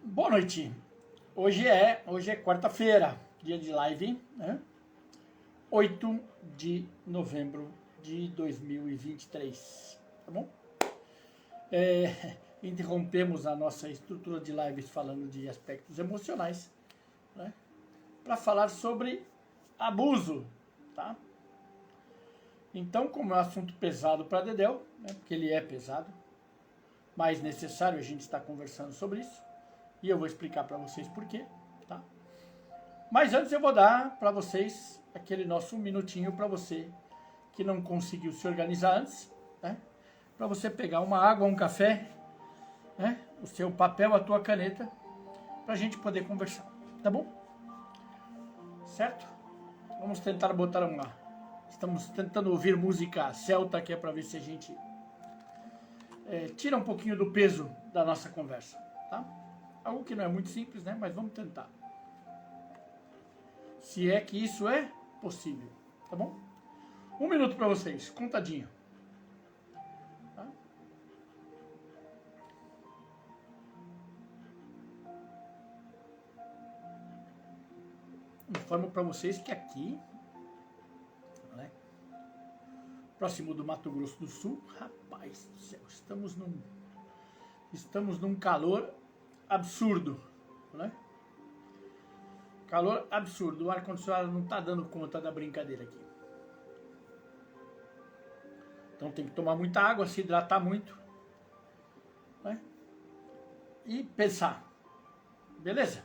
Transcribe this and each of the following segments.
Boa noite. Hoje é quarta-feira, dia de live, né? 8 de novembro de 2023, tá bom? Interrompemos a nossa estrutura de lives falando de aspectos emocionais, né? Para falar sobre abuso, tá? Então, como é um assunto pesado para Dedéu, né? Porque ele é pesado, mais necessário a gente estar conversando sobre isso. E eu vou explicar para vocês por quê, tá? Mas antes eu vou dar para vocês aquele nosso minutinho para você que não conseguiu se organizar antes, né? Para você pegar uma água, um café, né? O seu papel, a tua caneta, para a gente poder conversar, tá bom? Certo? Vamos tentar botar uma... Estamos tentando ouvir música celta, que é para ver se a gente tira um pouquinho do peso da nossa conversa, tá? Algo que não é muito simples, né? Mas vamos tentar. Se é que isso é possível, tá bom? 1 minuto para vocês, contadinho. Tá? Informo para vocês que aqui, né, próximo do Mato Grosso do Sul, rapaz do céu, estamos num calor absurdo, né? Calor absurdo, o ar-condicionado não está dando conta da brincadeira aqui. Então tem que tomar muita água, se hidratar muito, né? E pensar, beleza?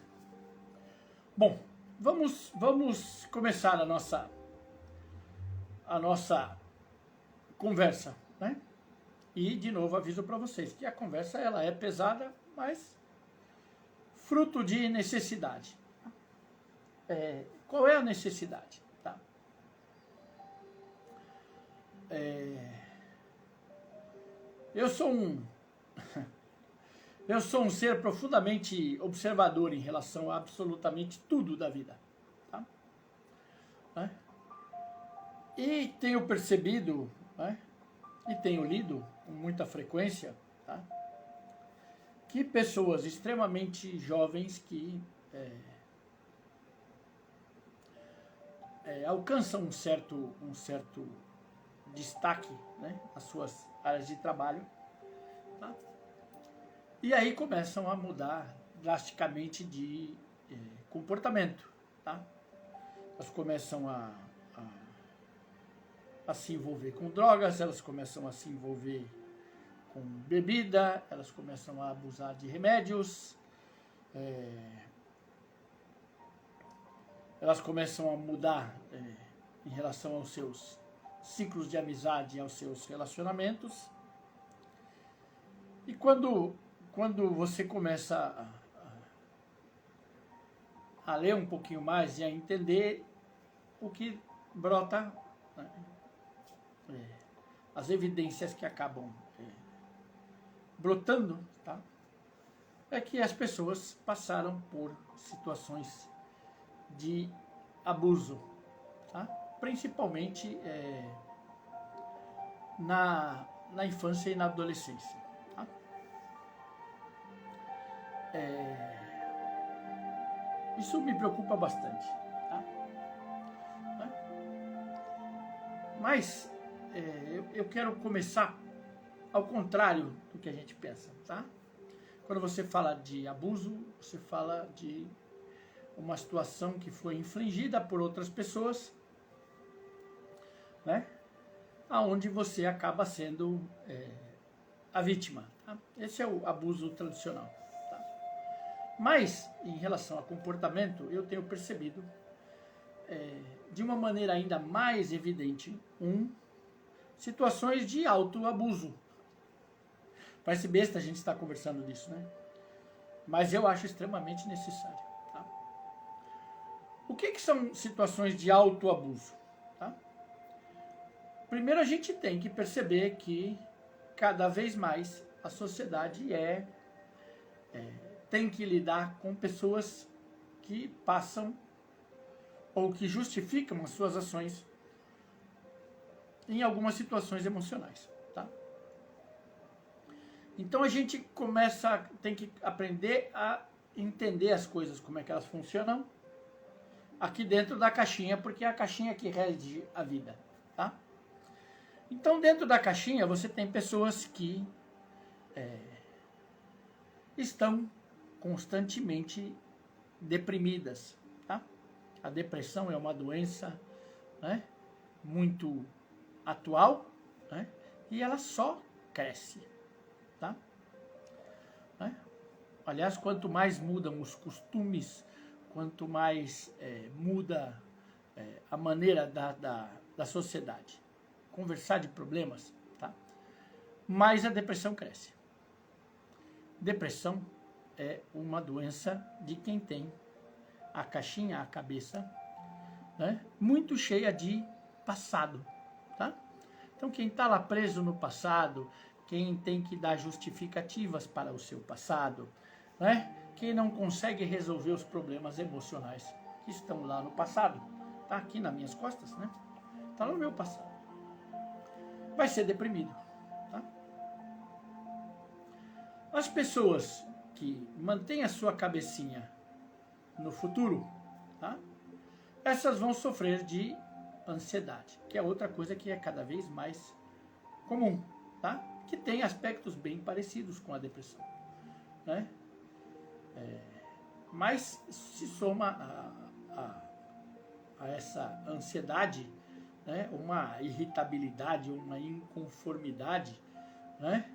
Bom, vamos começar a nossa conversa, né? E de novo aviso para vocês que a conversa ela é pesada, mas fruto de necessidade. Qual é a necessidade? Tá? Eu sou um ser profundamente observador em relação a absolutamente tudo da vida. Tá? Né? E tenho percebido, né, e tenho lido com muita frequência, tá, que pessoas extremamente jovens que alcançam um certo destaque, né, nas suas áreas de trabalho, tá? E aí começam a mudar drasticamente de comportamento, tá? Elas começam a se envolver com drogas, elas começam a se envolver com bebida, elas começam a abusar de remédios, elas começam a mudar em relação aos seus ciclos de amizade e aos seus relacionamentos. E quando você começa a ler um pouquinho mais e a entender o que brota, né, as evidências que acabam brotando, tá, é que as pessoas passaram por situações de abuso, tá? Principalmente na infância e na adolescência. Tá? Isso me preocupa bastante. Tá? Mas eu quero começar ao contrário do que a gente pensa. Tá? Quando você fala de abuso, você fala de uma situação que foi infligida por outras pessoas, né? Aonde você acaba sendo a vítima. Tá? Esse é o abuso tradicional. Tá? Mas, em relação a comportamento, eu tenho percebido, de uma maneira ainda mais evidente, situações de autoabuso. Parece besta a gente estar conversando disso, né? Mas eu acho extremamente necessário. Tá? O que são situações de autoabuso? Tá? Primeiro a gente tem que perceber que cada vez mais a sociedade tem que lidar com pessoas que passam ou que justificam as suas ações em algumas situações emocionais. Tá? Então a gente tem que aprender a entender as coisas, como é que elas funcionam, aqui dentro da caixinha, porque é a caixinha que rege a vida, tá? Então dentro da caixinha você tem pessoas que estão constantemente deprimidas, tá? A depressão é uma doença, né, muito atual, né, e ela só cresce, tá? Né? Aliás, quanto mais mudam os costumes, quanto mais muda a maneira da sociedade conversar de problemas, tá? Mais a depressão cresce. Depressão é uma doença de quem tem a caixinha, a cabeça, né, muito cheia de passado, tá? Então quem está lá preso no passado, quem tem que dar justificativas para o seu passado, né? Quem não consegue resolver os problemas emocionais que estão lá no passado, tá aqui nas minhas costas, né? Tá no meu passado. Vai ser deprimido, tá? As pessoas que mantêm a sua cabecinha no futuro, tá? Essas vão sofrer de ansiedade, que é outra coisa que é cada vez mais comum, tá? Que tem aspectos bem parecidos com a depressão, né? Mas se soma a essa ansiedade, né, uma irritabilidade, uma inconformidade, né?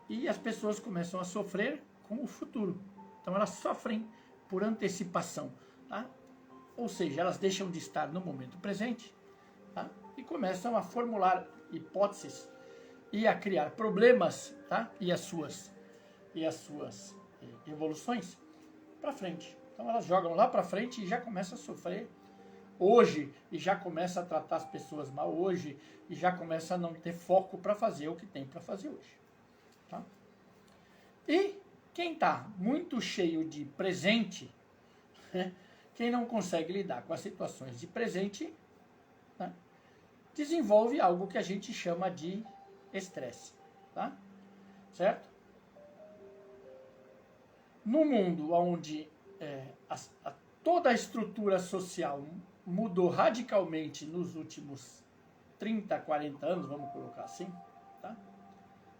E as pessoas começam a sofrer com o futuro. Então elas sofrem por antecipação, tá? Ou seja, elas deixam de estar no momento presente, tá? E começam a formular hipóteses e a criar problemas, tá? E as suas evoluções para frente. Então elas jogam lá para frente e já começam a sofrer hoje, e já começa a tratar as pessoas mal hoje, e já começa a não ter foco para fazer o que tem para fazer hoje, tá? E quem está muito cheio de presente, né, quem não consegue lidar com as situações de presente, né, desenvolve algo que a gente chama de estresse, tá? Certo? No mundo onde toda a estrutura social mudou radicalmente nos últimos 30, 40 anos, vamos colocar assim, tá?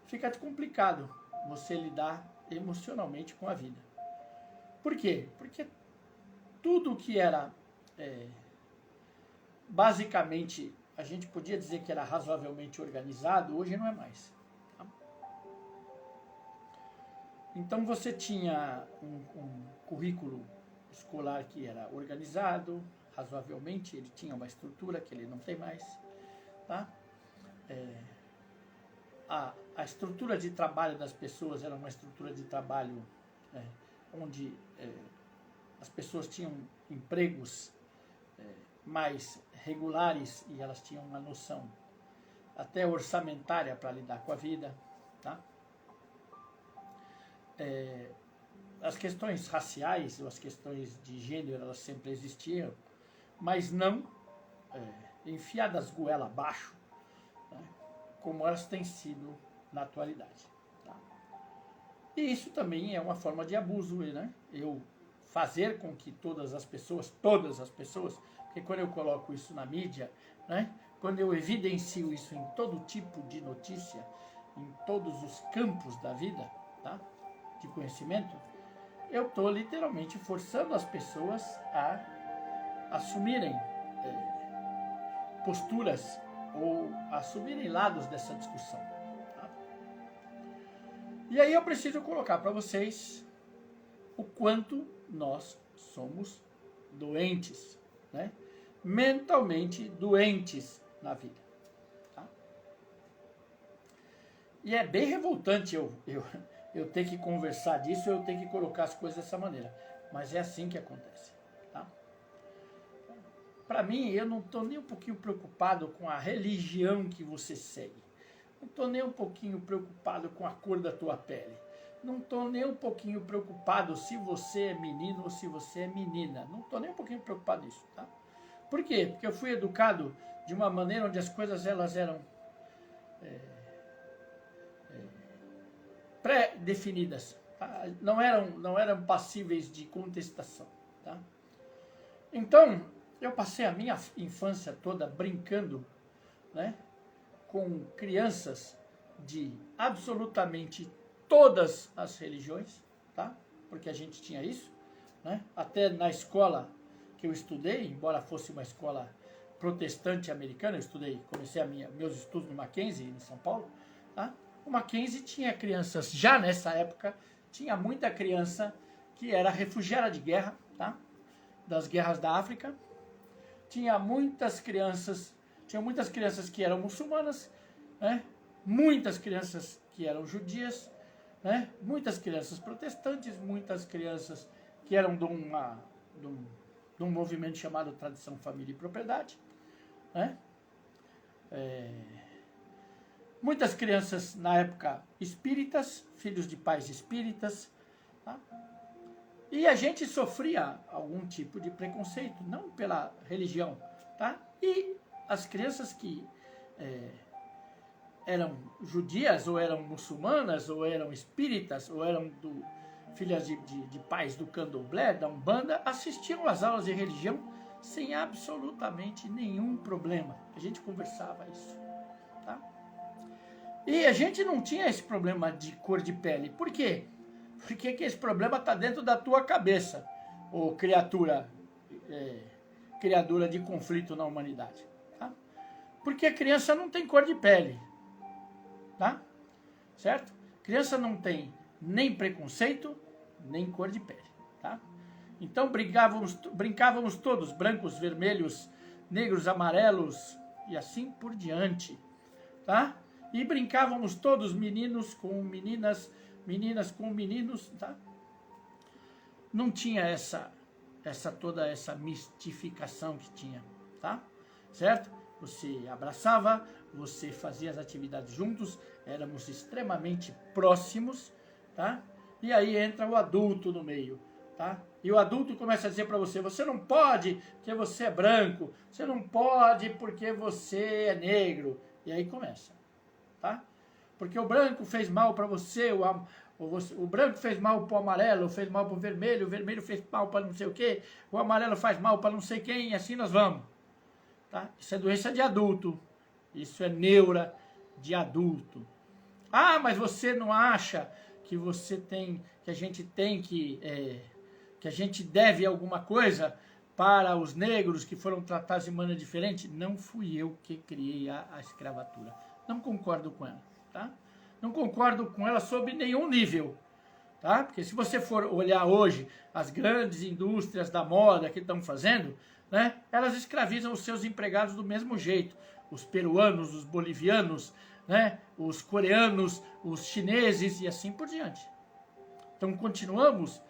Fica complicado você lidar emocionalmente com a vida. Por quê? Porque tudo que era, basicamente, a gente podia dizer que era razoavelmente organizado, hoje não é mais. Tá? Então você tinha um currículo escolar que era organizado, razoavelmente, ele tinha uma estrutura que ele não tem mais. Tá? A estrutura de trabalho das pessoas era uma estrutura de trabalho onde as pessoas tinham empregos mais regulares e elas tinham uma noção até orçamentária para lidar com a vida, tá? As questões raciais ou as questões de gênero, elas sempre existiam, mas não enfiadas goela abaixo, né, como elas têm sido na atualidade. Tá? E isso também é uma forma de abuso, né? Eu fazer com que todas as pessoas, porque quando eu coloco isso na mídia, né, quando eu evidencio isso em todo tipo de notícia, em todos os campos da vida, tá, de conhecimento, eu estou literalmente forçando as pessoas a assumirem posturas ou assumirem lados dessa discussão. Tá? E aí eu preciso colocar para vocês o quanto nós somos doentes, né? Mentalmente doentes na vida. Tá? E é bem revoltante eu ter que conversar disso, eu ter que colocar as coisas dessa maneira. Mas é assim que acontece. Tá? Para mim, eu não estou nem um pouquinho preocupado com a religião que você segue. Não estou nem um pouquinho preocupado com a cor da tua pele. Não estou nem um pouquinho preocupado se você é menino ou se você é menina. Não estou nem um pouquinho preocupado nisso, tá? Por quê? Porque eu fui educado de uma maneira onde as coisas elas eram definidas, tá? Não eram passíveis de contestação, tá? Então, eu passei a minha infância toda brincando, né, com crianças de absolutamente todas as religiões, tá? Porque a gente tinha isso, né? Até na escola que eu estudei, embora fosse uma escola protestante americana, comecei meus estudos no Mackenzie, em São Paulo, tá? O Mackenzie tinha crianças, já nessa época, tinha muita criança que era refugiada de guerra, tá? Das guerras da África. Tinha muitas crianças que eram muçulmanas, né? Muitas crianças que eram judias, né? Muitas crianças protestantes, muitas crianças que eram de um movimento chamado Tradição, Família e Propriedade, né? Muitas crianças na época espíritas, filhos de pais espíritas, tá? E a gente sofria algum tipo de preconceito, não pela religião, tá? E as crianças que eram judias, ou eram muçulmanas, ou eram espíritas, ou eram filhas de pais do candomblé, da Umbanda, assistiam às aulas de religião sem absolutamente nenhum problema. A gente conversava isso, tá? E a gente não tinha esse problema de cor de pele. Por quê? Porque esse problema está dentro da tua cabeça, ô criatura, criadora de conflito na humanidade, tá? Porque a criança não tem cor de pele, tá? Certo? Criança não tem nem preconceito, nem cor de pele, tá? Então brincávamos todos, brancos, vermelhos, negros, amarelos e assim por diante, tá? E brincávamos todos, meninos com meninas, meninas com meninos, tá? Não tinha toda essa mistificação que tinha, tá? Certo? Você abraçava, você fazia as atividades juntos, éramos extremamente próximos, tá? E aí entra o adulto no meio, tá? E o adulto começa a dizer para você, você não pode porque você é branco, você não pode porque você é negro. E aí começa, tá? Porque o branco fez mal para você, o branco fez mal para o amarelo, fez mal para o vermelho fez mal para não sei o quê, o amarelo faz mal para não sei quem, e assim nós vamos. Tá? Isso é doença de adulto, isso é neura de adulto. Ah, mas você não acha que que a gente deve alguma coisa para os negros que foram tratados de maneira diferente? Não fui eu que criei a escravatura. Não concordo com ela, tá? Não concordo com ela sob nenhum nível, tá? Porque se você for olhar hoje as grandes indústrias da moda que estão fazendo, né? Elas escravizam os seus empregados do mesmo jeito. Os peruanos, os bolivianos, né? Os coreanos, os chineses e assim por diante. Então continuamos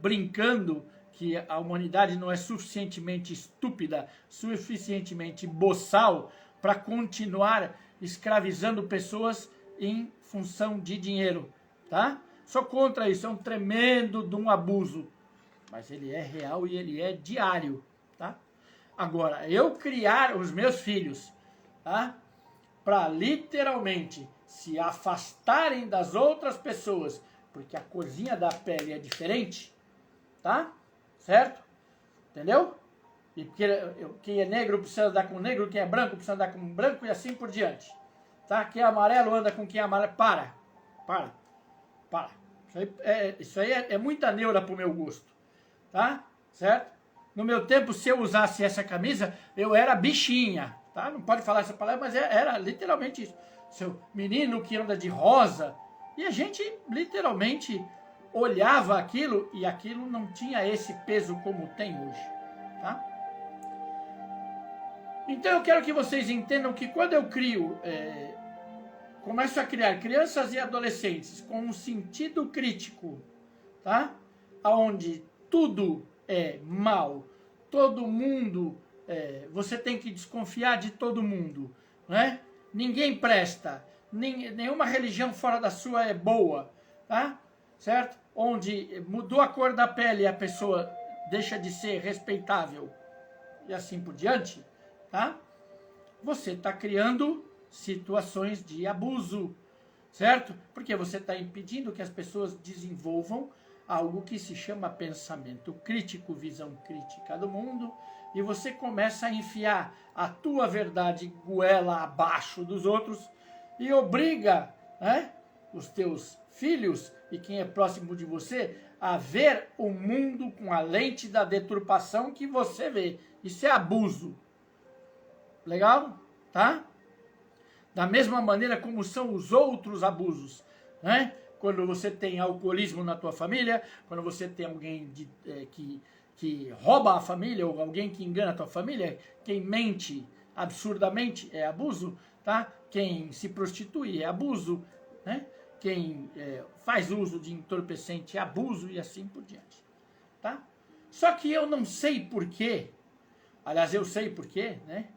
brincando que a humanidade não é suficientemente estúpida, suficientemente boçal para continuar escravizando pessoas em função de dinheiro, tá? Sou contra isso, é um tremendo de um abuso, mas ele é real e ele é diário, tá? Agora, eu criar os meus filhos, tá? Para literalmente se afastarem das outras pessoas, porque a corzinha da pele é diferente, tá? Certo? Entendeu? E porque quem é negro precisa andar com negro, quem é branco precisa andar com branco e assim por diante. Tá? Quem é amarelo anda com quem é amarelo. Para. Isso aí é muita neura pro meu gosto. Tá? Certo? No meu tempo, se eu usasse essa camisa, eu era bichinha. Tá? Não pode falar essa palavra, mas era literalmente isso. Seu menino que anda de rosa. E a gente literalmente olhava aquilo e aquilo não tinha esse peso como tem hoje. Tá? Então eu quero que vocês entendam que quando eu começo a criar crianças e adolescentes com um sentido crítico, tá? Onde tudo é mal, todo mundo, você tem que desconfiar de todo mundo, né? Ninguém presta, nenhuma religião fora da sua é boa, tá? Certo? Onde mudou a cor da pele e a pessoa deixa de ser respeitável e assim por diante, tá? Você está criando situações de abuso, certo? Porque você está impedindo que as pessoas desenvolvam algo que se chama pensamento crítico, visão crítica do mundo, e você começa a enfiar a tua verdade goela abaixo dos outros e obriga, né, os teus filhos e quem é próximo de você a ver o mundo com a lente da deturpação que você vê. Isso é abuso. Legal? Tá? Da mesma maneira como são os outros abusos, né? Quando você tem alcoolismo na tua família, quando você tem alguém que rouba a família, ou alguém que engana a tua família, quem mente absurdamente é abuso, tá? Quem se prostitui é abuso, né? Quem faz uso de entorpecente é abuso e assim por diante, tá? Só que eu não sei porquê, aliás, eu sei porquê, né?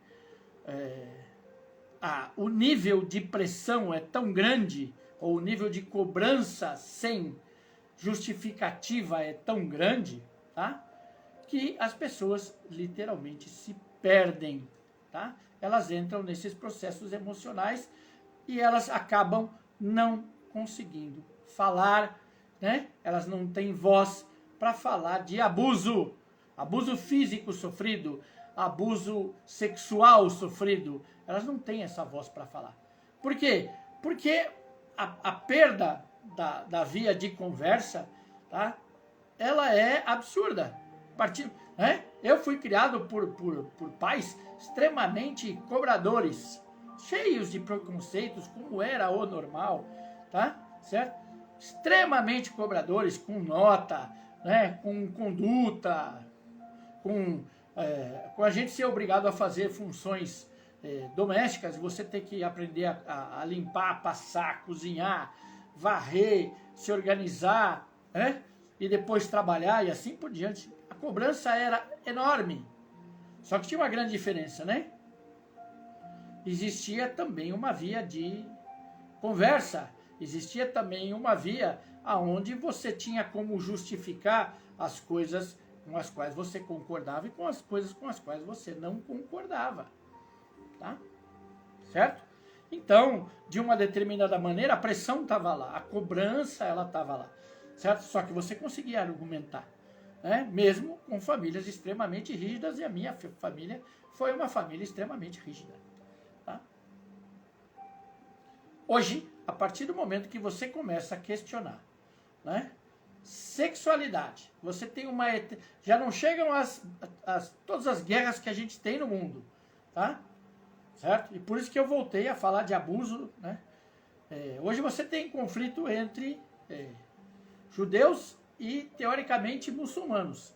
O nível de pressão é tão grande, ou o nível de cobrança sem justificativa é tão grande, tá? Que as pessoas literalmente se perdem, tá? Elas entram nesses processos emocionais e elas acabam não conseguindo falar, né? Elas não têm voz para falar de abuso, abuso físico sofrido, abuso sexual sofrido. Elas não têm essa voz para falar. Por quê? Porque a perda da via de conversa, tá? Ela é absurda. Né? Eu fui criado por pais extremamente cobradores, cheios de preconceitos, como era o normal, tá? Certo? Extremamente cobradores, com nota, né? Com conduta, com a gente ser obrigado a fazer funções domésticas, você ter que aprender a limpar, passar, cozinhar, varrer, se organizar, né? E depois trabalhar e assim por diante. A cobrança era enorme. Só que tinha uma grande diferença, né? Existia também uma via de conversa. Existia também uma via aonde você tinha como justificar as coisas com as quais você concordava e com as coisas com as quais você não concordava. Tá? Certo? Então, de uma determinada maneira, a pressão estava lá, a cobrança ela estava lá. Certo? Só que você conseguia argumentar. Né? Mesmo com famílias extremamente rígidas, e a minha família foi uma família extremamente rígida. Tá? Hoje, a partir do momento que você começa a questionar, né? Sexualidade, você tem uma... Já não chegam todas as guerras que a gente tem no mundo, tá? Certo? E por isso que eu voltei a falar de abuso, né? Hoje você tem conflito entre judeus e, teoricamente, muçulmanos.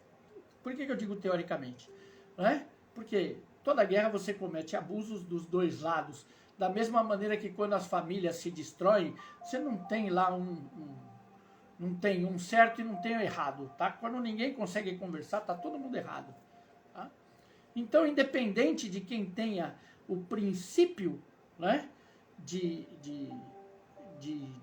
Por que eu digo teoricamente? Né? Porque toda guerra você comete abusos dos dois lados. Da mesma maneira que quando as famílias se destroem, você não tem lá não tem um certo e não tem um errado, tá? Quando ninguém consegue conversar, tá todo mundo errado. Tá? Então, independente de quem tenha o princípio, né, de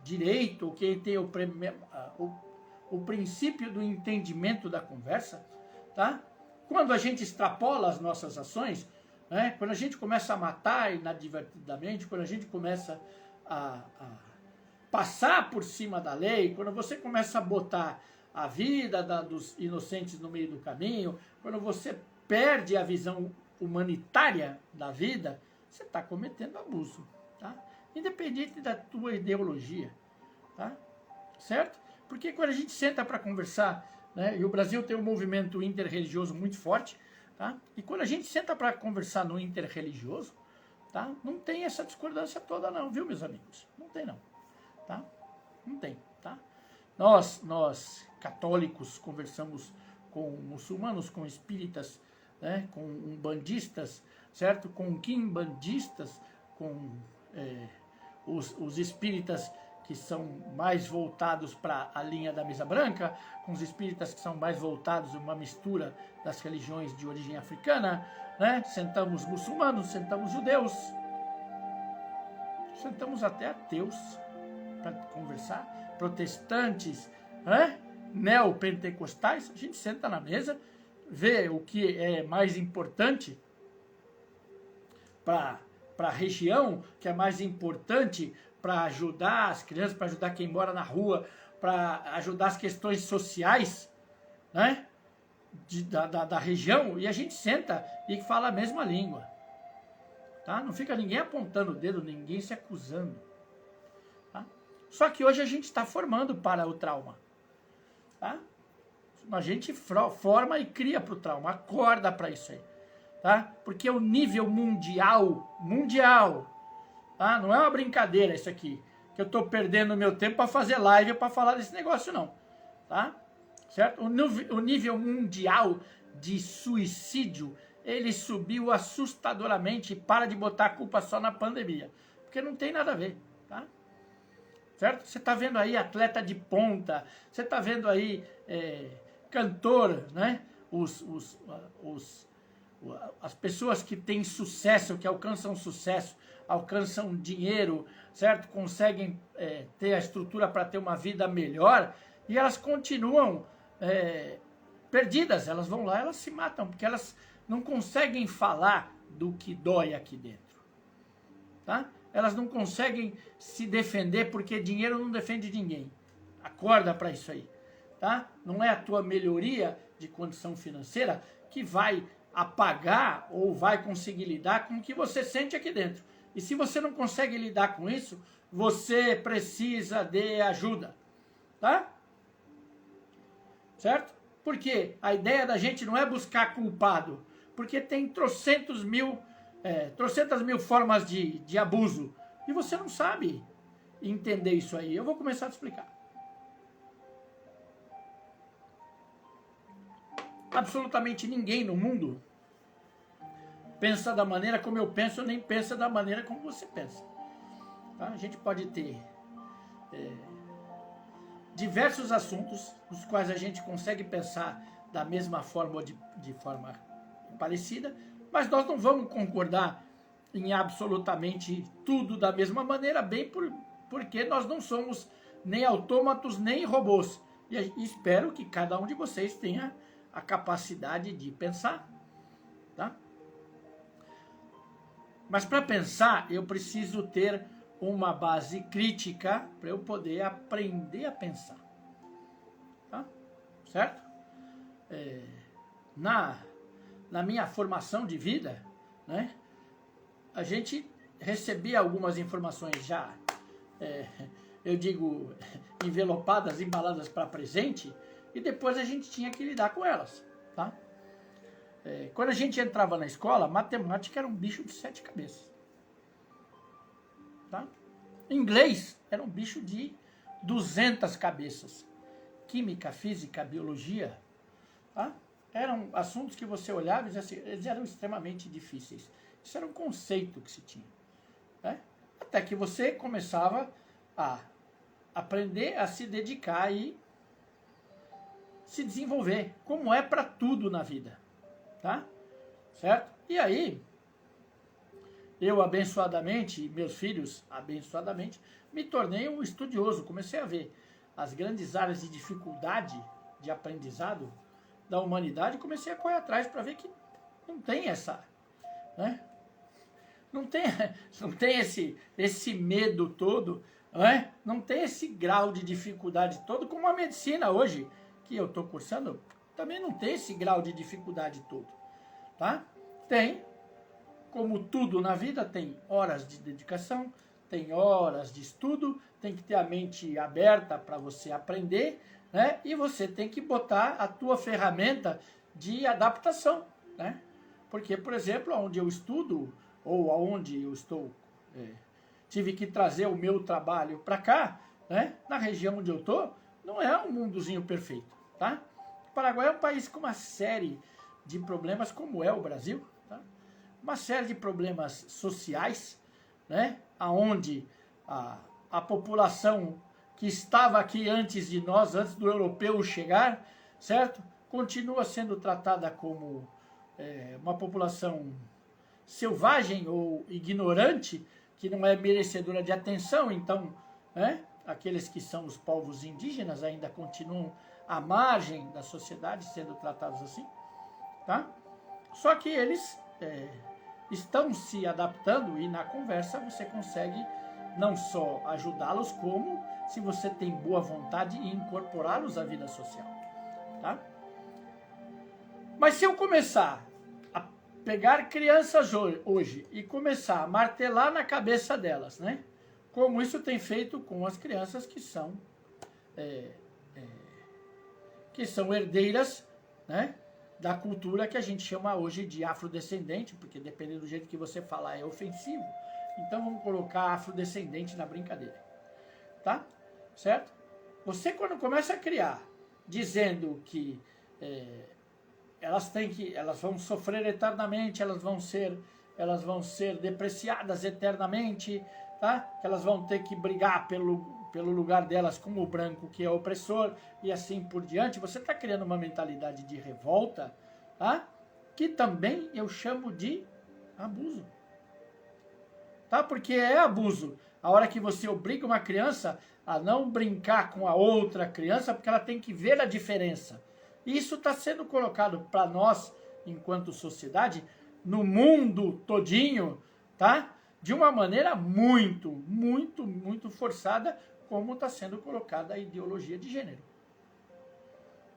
direito, ou quem tem o princípio do entendimento da conversa, tá? Quando a gente extrapola as nossas ações, né, quando a gente começa a matar inadvertidamente, quando a gente começa a passar por cima da lei, quando você começa a botar a vida dos inocentes no meio do caminho, quando você perde a visão humanitária da vida, você está cometendo abuso, tá? Independente da tua ideologia, tá? Certo? Porque quando a gente senta para conversar, né, e o Brasil tem um movimento interreligioso muito forte, tá? E quando a gente senta para conversar no interreligioso, tá? Não tem essa discordância toda não, viu, meus amigos? Não tem não, tá? Não tem, tá? Nós católicos conversamos com muçulmanos, com espíritas, né, com umbandistas, certo? Com quimbandistas, com os espíritas que são mais voltados para a linha da mesa branca, com os espíritas que são mais voltados a uma mistura das religiões de origem africana, né? Sentamos muçulmanos, sentamos judeus, sentamos até ateus para conversar, protestantes, né? Neopentecostais, a gente senta na mesa, vê o que é mais importante para a região, que é mais importante para ajudar as crianças, para ajudar quem mora na rua, para ajudar as questões sociais, né, da região, e a gente senta e fala a mesma língua. Tá? Não fica ninguém apontando o dedo, ninguém se acusando. Tá? Só que hoje a gente está formando para o trauma. Tá? A gente forma e cria para o trauma, acorda para isso aí. Tá? Porque o nível mundial, tá? Não é uma brincadeira isso aqui, que eu estou perdendo meu tempo para fazer live para falar desse negócio não. Tá? Certo? O nível mundial de suicídio, ele subiu assustadoramente. Para de botar a culpa só na pandemia, porque não tem nada a ver, tá? Certo? Você está vendo aí atleta de ponta, você está vendo aí cantor, né? As pessoas que têm sucesso, que alcançam sucesso, alcançam dinheiro, certo? Conseguem ter a estrutura para ter uma vida melhor, e elas continuam perdidas. Elas vão lá, elas se matam, porque elas não conseguem falar do que dói aqui dentro, tá? Elas não conseguem se defender, porque dinheiro não defende ninguém. Acorda para isso aí, tá? Não é a tua melhoria de condição financeira que vai apagar ou vai conseguir lidar com o que você sente aqui dentro. E se você não consegue lidar com isso, você precisa de ajuda, tá? Certo? Porque a ideia da gente não é buscar culpado, porque tem trocentas mil formas de abuso, e você não sabe entender isso aí. Eu vou começar a te explicar. Absolutamente ninguém no mundo pensa da maneira como eu penso, nem pensa da maneira como você pensa. Tá? A gente pode ter diversos assuntos nos quais a gente consegue pensar da mesma forma ou de forma parecida, mas nós não vamos concordar em absolutamente tudo da mesma maneira, porque nós não somos nem autômatos, nem robôs. E espero que cada um de vocês tenha a capacidade de pensar, tá? Mas para pensar, eu preciso ter uma base crítica para eu poder aprender a pensar, tá? Certo? Na minha formação de vida, né, a gente recebia algumas informações já, eu digo, envelopadas, embaladas para presente, e depois a gente tinha que lidar com elas, tá? Quando a gente entrava na escola, matemática era um bicho de 7 cabeças, tá? Inglês era um bicho de 200 cabeças. Química, física, biologia, tá? Eram assuntos que você olhava e dizia assim, eles eram extremamente difíceis. Isso era um conceito que se tinha, né? Até que você começava a aprender a se dedicar e se desenvolver, como é para tudo na vida, tá? Certo? E aí, eu abençoadamente, e meus filhos abençoadamente, me tornei um estudioso. Comecei a ver as grandes áreas de dificuldade de aprendizado da humanidade, comecei a correr atrás para ver que não tem essa, né? Não tem esse medo todo, né? Não tem esse grau de dificuldade todo, como a medicina hoje, que eu estou cursando, também não tem esse grau de dificuldade todo, tá? Tem, como tudo na vida, tem horas de dedicação, tem horas de estudo, tem que ter a mente aberta para você aprender, né? E você tem que botar a tua ferramenta de adaptação, né? Porque, por exemplo, onde eu estudo, ou aonde eu estou, tive que trazer o meu trabalho para cá, né? Na região onde eu estou, não é um mundozinho perfeito, tá? O Paraguai é um país com uma série de problemas, como é o Brasil, tá? Uma série de problemas sociais, né? Aonde a população que estava aqui antes de nós, antes do europeu chegar, certo? Continua sendo tratada como uma população selvagem ou ignorante, que não é merecedora de atenção. Então, né, aqueles que são os povos indígenas ainda continuam à margem da sociedade, sendo tratados assim, tá? Só que eles estão se adaptando, e na conversa você consegue não só ajudá-los, como, se você tem boa vontade, incorporá-los à vida social. Tá? Mas se eu começar a pegar crianças hoje e começar a martelar na cabeça delas, né? Como isso tem feito com as crianças que são herdeiras, né, da cultura que a gente chama hoje de afrodescendente, porque dependendo do jeito que você falar é ofensivo. Então vamos colocar afrodescendente na brincadeira. Tá? Certo? Você, quando começa a criar dizendo que elas vão sofrer eternamente, elas vão ser depreciadas eternamente, tá? Que elas vão ter que brigar pelo lugar delas com o branco, que é opressor, e assim por diante, você está criando uma mentalidade de revolta, tá? Que também eu chamo de abuso. Tá? Porque é abuso a hora que você obriga uma criança a não brincar com a outra criança, porque ela tem que ver a diferença. Isso está sendo colocado para nós, enquanto sociedade, no mundo todinho, tá? De uma maneira muito, muito, muito forçada, como está sendo colocada a ideologia de gênero.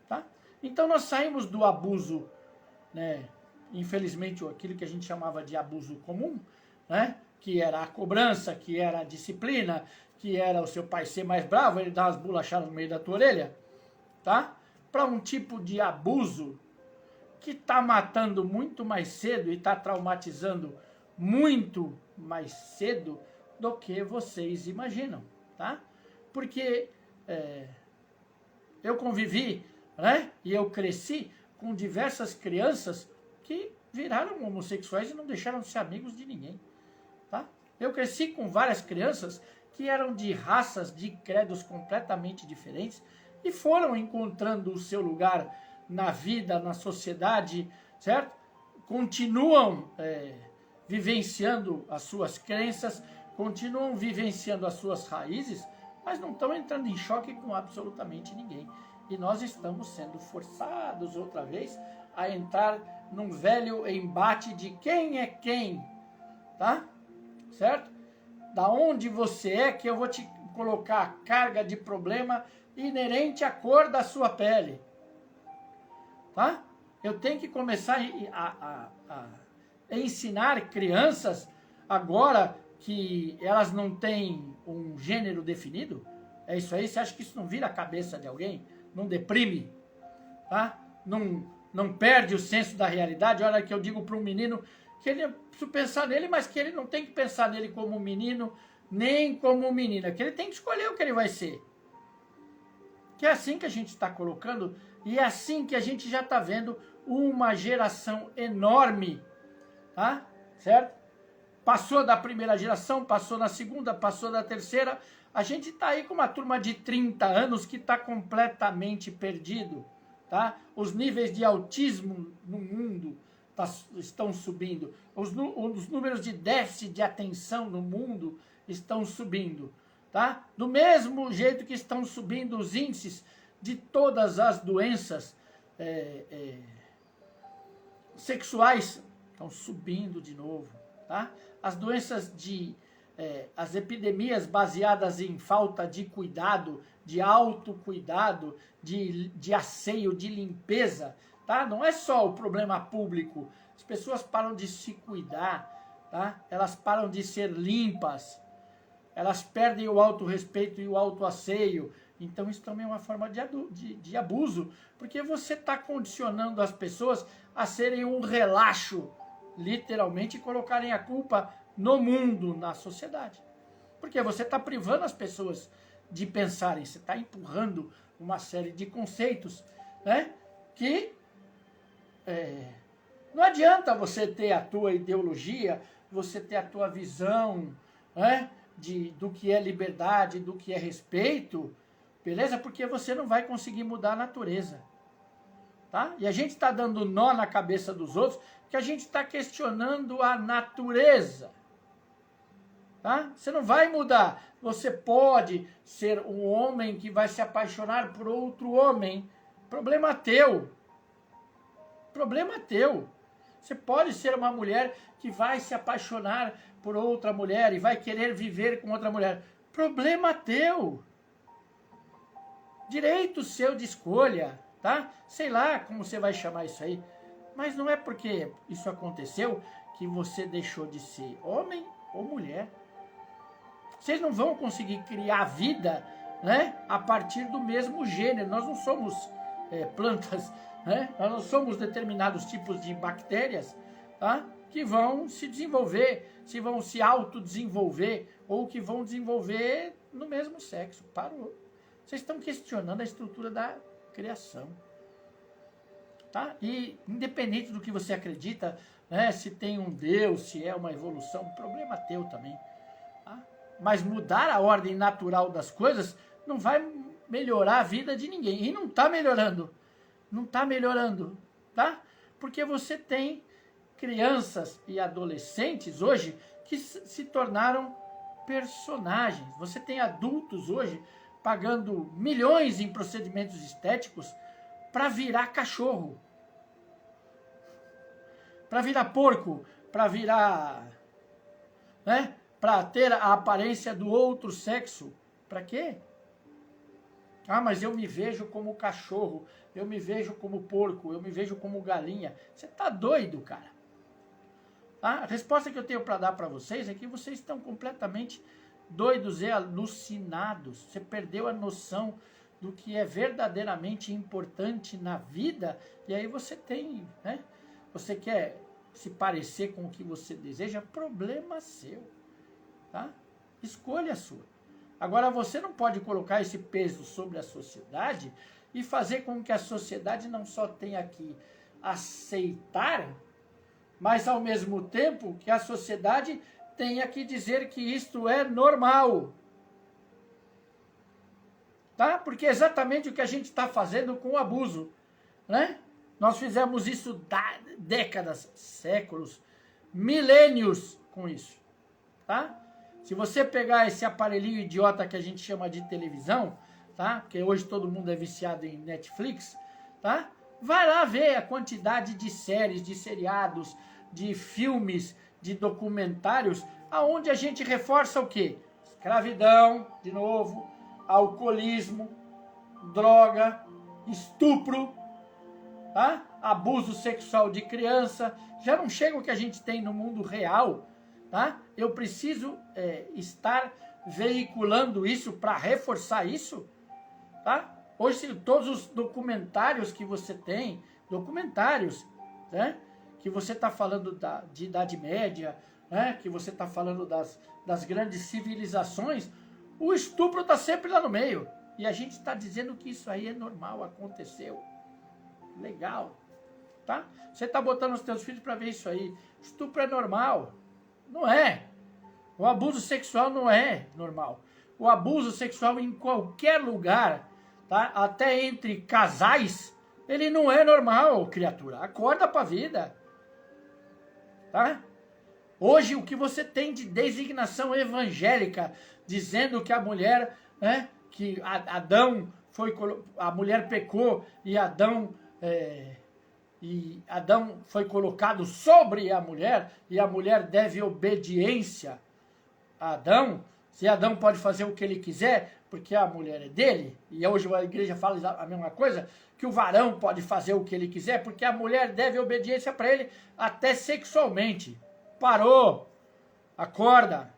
Tá? Então nós saímos do abuso, né, infelizmente, aquilo que a gente chamava de abuso comum, né, que era a cobrança, que era a disciplina, que era o seu pai ser mais bravo, ele dar umas bolachadas no meio da tua orelha, tá? Para um tipo de abuso que está matando muito mais cedo e está traumatizando muito mais cedo do que vocês imaginam, tá? Porque eu convivi, né, e eu cresci com diversas crianças que viraram homossexuais e não deixaram de ser amigos de ninguém, tá? Eu cresci com várias crianças que eram de raças, de credos completamente diferentes e foram encontrando o seu lugar na vida, na sociedade, certo? Continuam vivenciando as suas crenças, continuam vivenciando as suas raízes, mas não estão entrando em choque com absolutamente ninguém. E nós estamos sendo forçados outra vez a entrar num velho embate de quem é quem, tá? Certo? Da onde você é que eu vou te colocar a carga de problema inerente à cor da sua pele, tá? Eu tenho que começar a ensinar crianças agora que elas não têm um gênero definido. É isso aí? Você acha que isso não vira a cabeça de alguém? Não deprime? Tá? Não perde o senso da realidade? A hora que eu digo para um menino que ele precisa pensar nele, mas que ele não tem que pensar nele como um menino, nem como menina, que ele tem que escolher o que ele vai ser. Que é assim que a gente está colocando, e é assim que a gente já está vendo uma geração enorme, tá? Certo? Passou da primeira geração, passou na segunda, passou da terceira. A gente está aí com uma turma de 30 anos que está completamente perdido, tá? Os níveis de autismo no mundo estão subindo. Os números de déficit de atenção no mundo estão subindo, tá? Do mesmo jeito que estão subindo os índices de todas as doenças sexuais, estão subindo de novo, tá? As doenças as epidemias baseadas em falta de cuidado, de autocuidado, de asseio, de limpeza, tá? Não é só o problema público. As pessoas param de se cuidar, tá? Elas param de ser limpas, elas perdem o autorrespeito e o autoasseio. Então isso também é uma forma de abuso, porque você está condicionando as pessoas a serem um relaxo, literalmente, e colocarem a culpa no mundo, na sociedade. Porque você está privando as pessoas de pensarem, você está empurrando uma série de conceitos, né, que não adianta você ter a tua ideologia, você ter a tua visão, né, do que é liberdade, do que é respeito, beleza? Porque você não vai conseguir mudar a natureza, tá? E a gente está dando nó na cabeça dos outros, porque a gente está questionando a natureza, tá? Você não vai mudar. Você pode ser um homem que vai se apaixonar por outro homem. Problema teu. Problema teu. Você pode ser uma mulher que vai se apaixonar por outra mulher e vai querer viver com outra mulher. Problema teu. Direito seu de escolha, tá? Sei lá como você vai chamar isso aí. Mas não é porque isso aconteceu que você deixou de ser homem ou mulher. Vocês não vão conseguir criar vida, né, a partir do mesmo gênero. Nós não somos plantas, né? Nós não somos determinados tipos de bactérias, tá? Que vão se desenvolver, se vão se autodesenvolver ou que vão desenvolver no mesmo sexo. Parou. Vocês estão questionando a estrutura da criação. Tá? E independente do que você acredita, né, se tem um Deus, se é uma evolução, problema teu também. Tá? Mas mudar a ordem natural das coisas não vai melhorar a vida de ninguém. E não está melhorando. Não está melhorando. Tá? Porque você tem crianças e adolescentes hoje que se tornaram personagens. Você tem adultos hoje pagando milhões em procedimentos estéticos para virar cachorro, para virar porco, para virar, né, para ter a aparência do outro sexo. Para quê? Ah, mas eu me vejo como cachorro, eu me vejo como porco, eu me vejo como galinha. Você tá doido, cara? A resposta que eu tenho para dar para vocês é que vocês estão completamente doidos e alucinados. Você perdeu a noção do que é verdadeiramente importante na vida, e aí você tem, né? Você quer se parecer com o que você deseja, problema seu, tá? Escolha sua. Agora, você não pode colocar esse peso sobre a sociedade e fazer com que a sociedade não só tenha que aceitar, mas ao mesmo tempo que a sociedade tenha que dizer que isto é normal. Tá? Porque é exatamente o que a gente está fazendo com o abuso, né? Nós fizemos isso décadas, séculos, milênios com isso, tá? Se você pegar esse aparelhinho idiota que a gente chama de televisão, tá? Porque hoje todo mundo é viciado em Netflix, tá? Vai lá ver a quantidade de séries, de seriados, de filmes, de documentários, aonde a gente reforça o quê? Escravidão, de novo, alcoolismo, droga, estupro, tá? Abuso sexual de criança. Já não chega o que a gente tem no mundo real, tá? Eu preciso estar veiculando isso para reforçar isso, tá? Hoje todos os documentários que você tem, documentários, né? Que você está falando de Idade Média, né? Que você está falando das grandes civilizações, o estupro está sempre lá no meio. E a gente está dizendo que isso aí é normal, aconteceu. Legal. Tá? Você está botando os teus filhos para ver isso aí. Estupro é normal. Não é. O abuso sexual não é normal. O abuso sexual em qualquer lugar, tá? Até entre casais, ele não é normal, criatura. Acorda para a vida. Tá? Hoje, o que você tem de designação evangélica, dizendo que a mulher, né, que Adão foi, a mulher pecou e Adão foi colocado sobre a mulher e a mulher deve obediência a Adão. Se Adão pode fazer o que ele quiser, porque a mulher é dele, e hoje a igreja fala a mesma coisa, que o varão pode fazer o que ele quiser, porque a mulher deve obediência para ele até sexualmente. Parou. Acorda.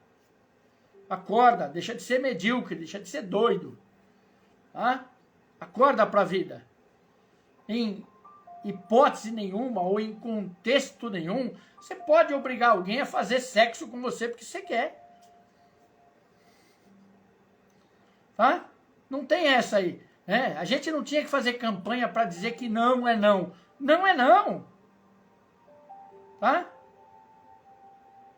Acorda. Deixa de ser medíocre, deixa de ser doido. Tá? Acorda para a vida. Em hipótese nenhuma ou em contexto nenhum, você pode obrigar alguém a fazer sexo com você porque você quer. Tá? Não tem essa aí. Né? A gente não tinha que fazer campanha para dizer que não é não. Não é não. Tá?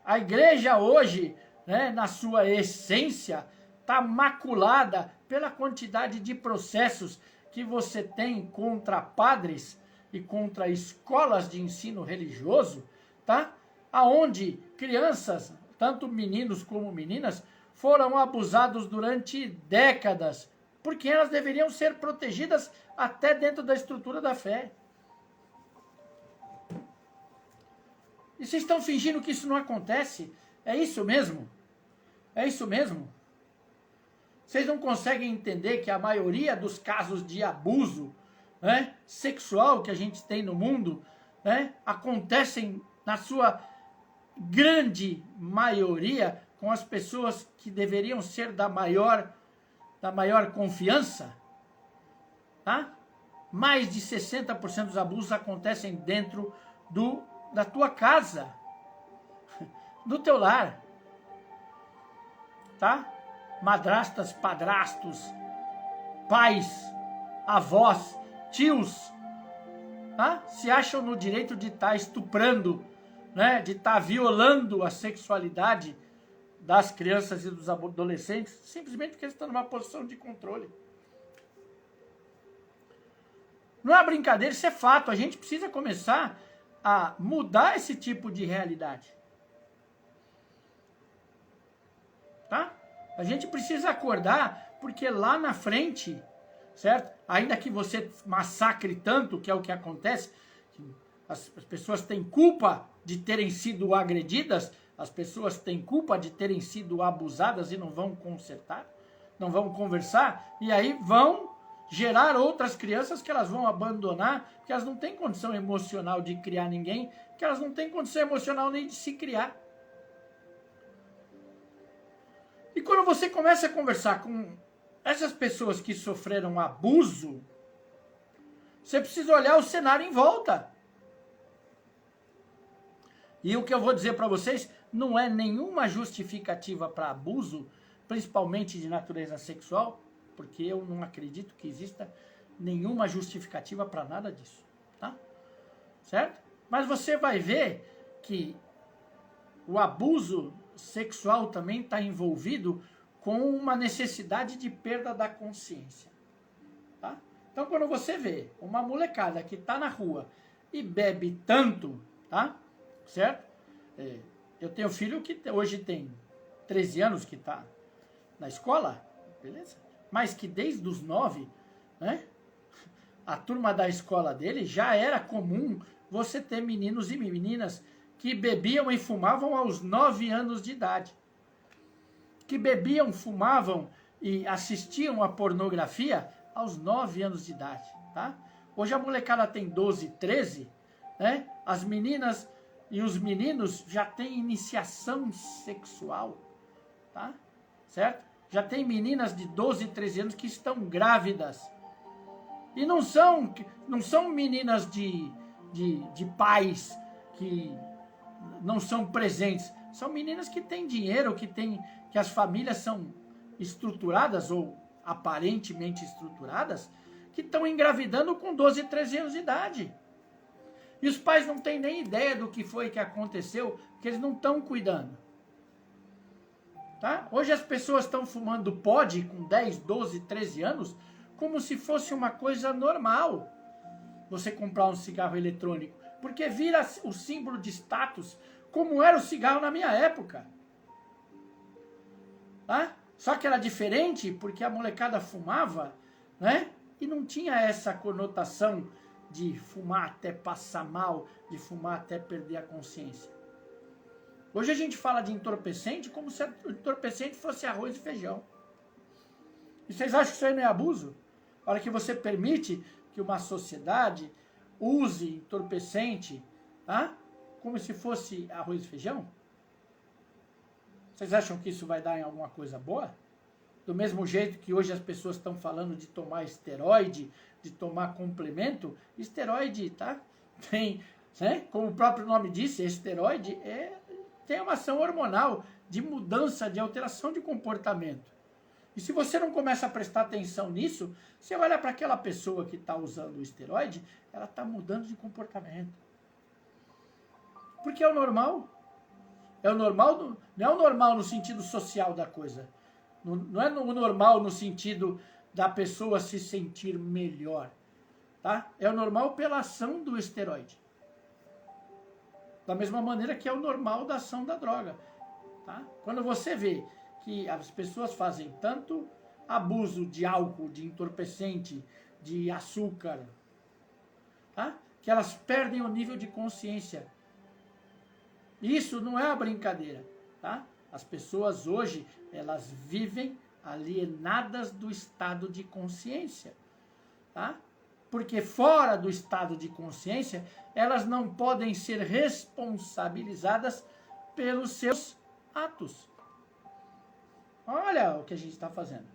A igreja hoje, né, na sua essência, está maculada pela quantidade de processos que você tem contra padres e contra escolas de ensino religioso, tá? Aonde crianças, tanto meninos como meninas, foram abusados durante décadas, porque elas deveriam ser protegidas até dentro da estrutura da fé. E vocês estão fingindo que isso não acontece? É isso mesmo? É isso mesmo? Vocês não conseguem entender que a maioria dos casos de abuso, né, sexual que a gente tem no mundo, né, acontecem na sua grande maioria com as pessoas que deveriam ser da maior confiança? Tá? Mais de 60% dos abusos acontecem dentro da tua casa, do teu lar. Tá? Madrastas, padrastos, pais, avós, tios, tá? Se acham no direito de estar estuprando, né? De estar violando a sexualidade das crianças e dos adolescentes, simplesmente porque eles estão numa posição de controle. Não é brincadeira, isso é fato. A gente precisa começar a mudar esse tipo de realidade. Tá? A gente precisa acordar, porque lá na frente, certo? Ainda que você massacre tanto, que é o que acontece, as pessoas têm culpa de terem sido agredidas, as pessoas têm culpa de terem sido abusadas e não vão consertar, não vão conversar, e aí vão gerar outras crianças que elas vão abandonar, porque elas não têm condição emocional de criar ninguém, porque elas não têm condição emocional nem de se criar. E quando você começa a conversar com essas pessoas que sofreram abuso, você precisa olhar o cenário em volta. E o que eu vou dizer para vocês não é nenhuma justificativa para abuso, principalmente de natureza sexual, porque eu não acredito que exista nenhuma justificativa para nada disso, tá? Certo? Mas você vai ver que o abuso sexual também está envolvido com uma necessidade de perda da consciência, tá? Então, quando você vê uma molecada que está na rua e bebe tanto, tá? Certo? Eu tenho um filho que hoje tem 13 anos, que está na escola, beleza? Mas que desde os 9, né? A turma da escola dele já era comum você ter meninos e meninas que bebiam e fumavam aos 9 anos de idade. Que bebiam, fumavam e assistiam a pornografia aos 9 anos de idade, tá? Hoje a molecada tem 12, 13, né? As meninas e os meninos já têm iniciação sexual, tá? Certo? Já tem meninas de 12, 13 anos que estão grávidas. E não são meninas de pais que não são presentes. São meninas que têm dinheiro, que as famílias são estruturadas ou aparentemente estruturadas, que estão engravidando com 12, 13 anos de idade. E os pais não têm nem ideia do que foi que aconteceu, porque eles não estão cuidando. Tá? Hoje as pessoas estão fumando pod com 10, 12, 13 anos, como se fosse uma coisa normal você comprar um cigarro eletrônico. Porque vira o símbolo de status, como era o cigarro na minha época. Tá? Só que era diferente porque a molecada fumava, né? E não tinha essa conotação de fumar até passar mal, de fumar até perder a consciência. Hoje a gente fala de entorpecente como se o entorpecente fosse arroz e feijão. E vocês acham que isso aí não é abuso? A hora que você permite que uma sociedade use entorpecente, tá? Como se fosse arroz e feijão? Vocês acham que isso vai dar em alguma coisa boa? Do mesmo jeito que hoje as pessoas estão falando de tomar esteroide, de tomar complemento, esteroide, tá? Tem, né? Como o próprio nome disse, esteroide tem uma ação hormonal de mudança, de alteração de comportamento. E se você não começa a prestar atenção nisso, você olha para aquela pessoa que está usando o esteroide, ela está mudando de comportamento. Porque é o normal. É o normal, não é o normal no sentido social da coisa. Não é o normal no sentido da pessoa se sentir melhor. Tá? É o normal pela ação do esteroide. Da mesma maneira que é o normal da ação da droga. Tá? Quando você vê que as pessoas fazem tanto abuso de álcool, de entorpecente, de açúcar, tá? Que elas perdem o nível de consciência. Isso não é uma brincadeira. tá? As pessoas hoje, elas vivem alienadas do estado de consciência, tá? Porque fora do estado de consciência, elas não podem ser responsabilizadas pelos seus atos. Olha o que a gente está fazendo.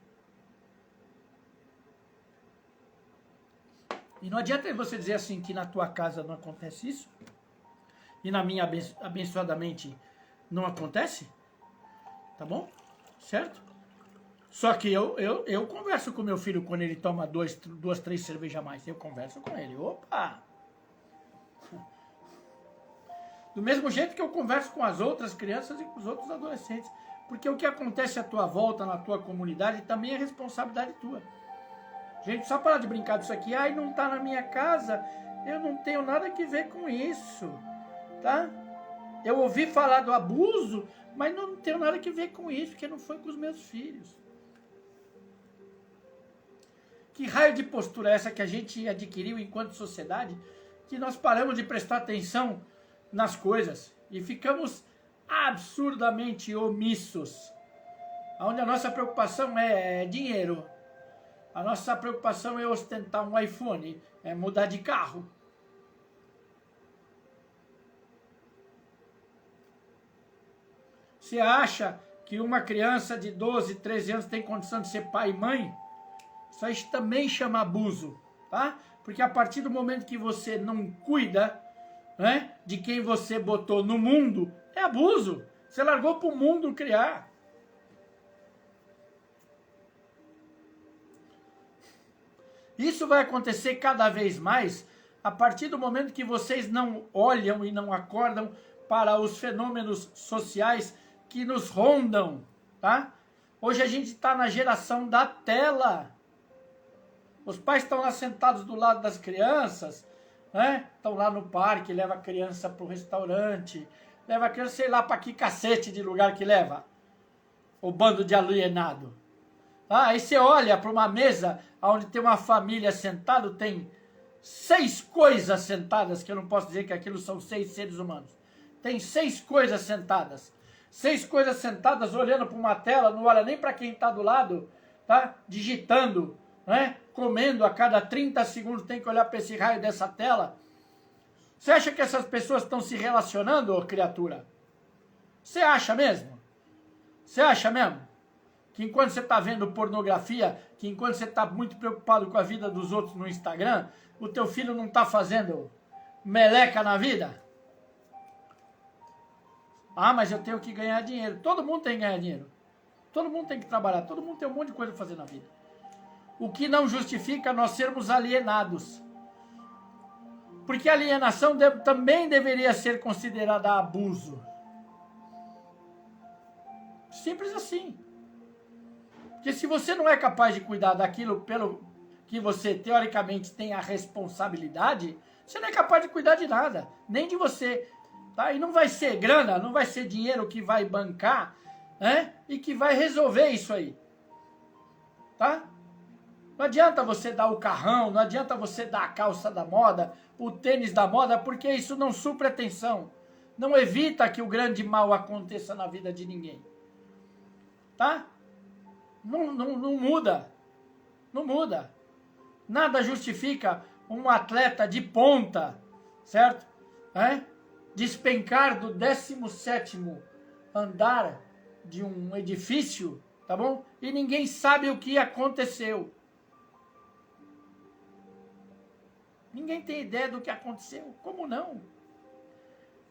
E não adianta você dizer assim que na tua casa não acontece isso, e na minha abençoadamente não acontece, tá bom? Certo? Só que eu converso com meu filho quando ele toma duas, três cervejas a mais. Eu converso com ele. Opa! Do mesmo jeito que eu converso com as outras crianças e com os outros adolescentes. Porque o que acontece à tua volta, na tua comunidade, também é responsabilidade tua. Gente, só parar de brincar disso aqui. Ai, não tá na minha casa. Eu não tenho nada que ver com isso. Tá? Eu ouvi falar do abuso, mas não tenho nada que ver com isso, porque não foi com os meus filhos. Que raio de postura é essa que a gente adquiriu enquanto sociedade, que nós paramos de prestar atenção nas coisas e ficamos absurdamente omissos, onde a nossa preocupação é dinheiro, a nossa preocupação é ostentar um iPhone, é mudar de carro. Você acha que uma criança de 12, 13 anos tem condição de ser pai e mãe? Isso aí também chama abuso, tá? Porque a partir do momento que você não cuida, né, de quem você botou no mundo, é abuso. Você largou para o mundo criar. Isso vai acontecer cada vez mais a partir do momento que vocês não olham e não acordam para os fenômenos sociais que nos rondam, tá? Hoje a gente está na geração da tela. Os pais estão lá sentados do lado das crianças, né? Estão lá no parque, leva a criança para o restaurante, leva a criança, sei lá para que cacete de lugar que leva. O bando de alienado. Aí você olha para uma mesa onde tem uma família sentada, tem 6 coisas sentadas, que eu não posso dizer que aquilo são 6 seres humanos. Tem 6 coisas sentadas. 6 coisas sentadas olhando para uma tela, não olha nem para quem está do lado, tá? Digitando, né? Comendo a cada 30 segundos, tem que olhar para esse raio dessa tela. Você acha que essas pessoas estão se relacionando, ô criatura? Você acha mesmo? Você acha mesmo? Que enquanto você está vendo pornografia, que enquanto você está muito preocupado com a vida dos outros no Instagram, o teu filho não está fazendo meleca na vida? Ah, mas eu tenho que ganhar dinheiro. Todo mundo tem que ganhar dinheiro. Todo mundo tem que trabalhar. Todo mundo tem um monte de coisa para fazer na vida. O que não justifica nós sermos alienados. Porque alienação também deveria ser considerada abuso. Simples assim. Porque se você não é capaz de cuidar daquilo pelo que você teoricamente tem a responsabilidade, você não é capaz de cuidar de nada. Nem de você. Tá? E não vai ser grana, não vai ser dinheiro que vai bancar, né? E que vai resolver isso aí. Tá? Não adianta você dar o carrão, não adianta você dar a calça da moda, o tênis da moda, porque isso não supre atenção. Não evita que o grande mal aconteça na vida de ninguém. Tá? Não muda. Não muda. Nada justifica um atleta de ponta, certo? Despencar do 17º andar de um edifício, tá bom? E ninguém sabe o que aconteceu. Ninguém tem ideia do que aconteceu. Como não?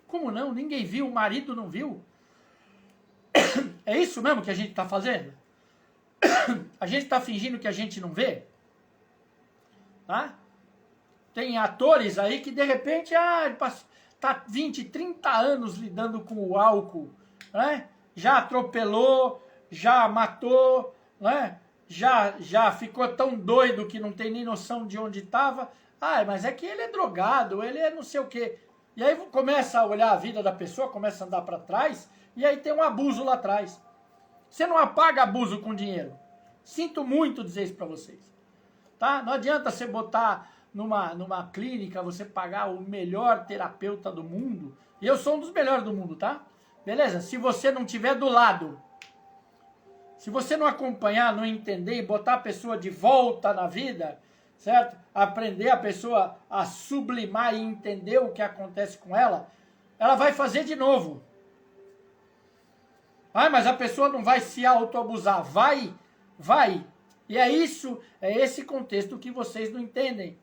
Como não? Ninguém viu, o marido não viu. É isso mesmo que a gente está fazendo? A gente está fingindo que a gente não vê? Tá? Tem atores aí que de repente está 20, 30 anos lidando com o álcool, né? Já atropelou, já matou, né? Já ficou tão doido que não tem nem noção de onde estava. Ah, mas é que ele é drogado, ele é não sei o quê. E aí começa a olhar a vida da pessoa, começa a andar para trás, e aí tem um abuso lá atrás. Você não apaga abuso com dinheiro. Sinto muito dizer isso para vocês. Tá? Não adianta você botar numa clínica, você pagar o melhor terapeuta do mundo. E eu sou um dos melhores do mundo, tá? beleza? Se você não estiver do lado, se você não acompanhar, não entender e botar a pessoa de volta na vida, certo? Aprender a pessoa a sublimar e entender o que acontece com ela, ela vai fazer de novo. Ah, mas a pessoa não vai se autoabusar. Vai, vai. E é esse contexto que vocês não entendem,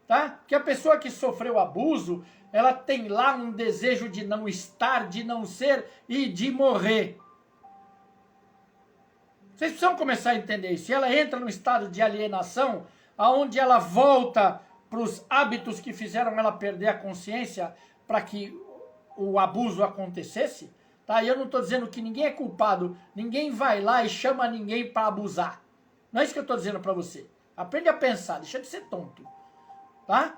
tá? Porque a pessoa que sofreu abuso, ela tem lá um desejo de não estar, de não ser e de morrer. Vocês precisam começar a entender isso. E ela entra num estado de alienação, aonde ela volta para os hábitos que fizeram ela perder a consciência para que o abuso acontecesse. Tá? E eu não estou dizendo que ninguém é culpado, ninguém vai lá e chama ninguém para abusar. Não é isso que eu estou dizendo para você. Aprende a pensar, deixa de ser tonto. Tá?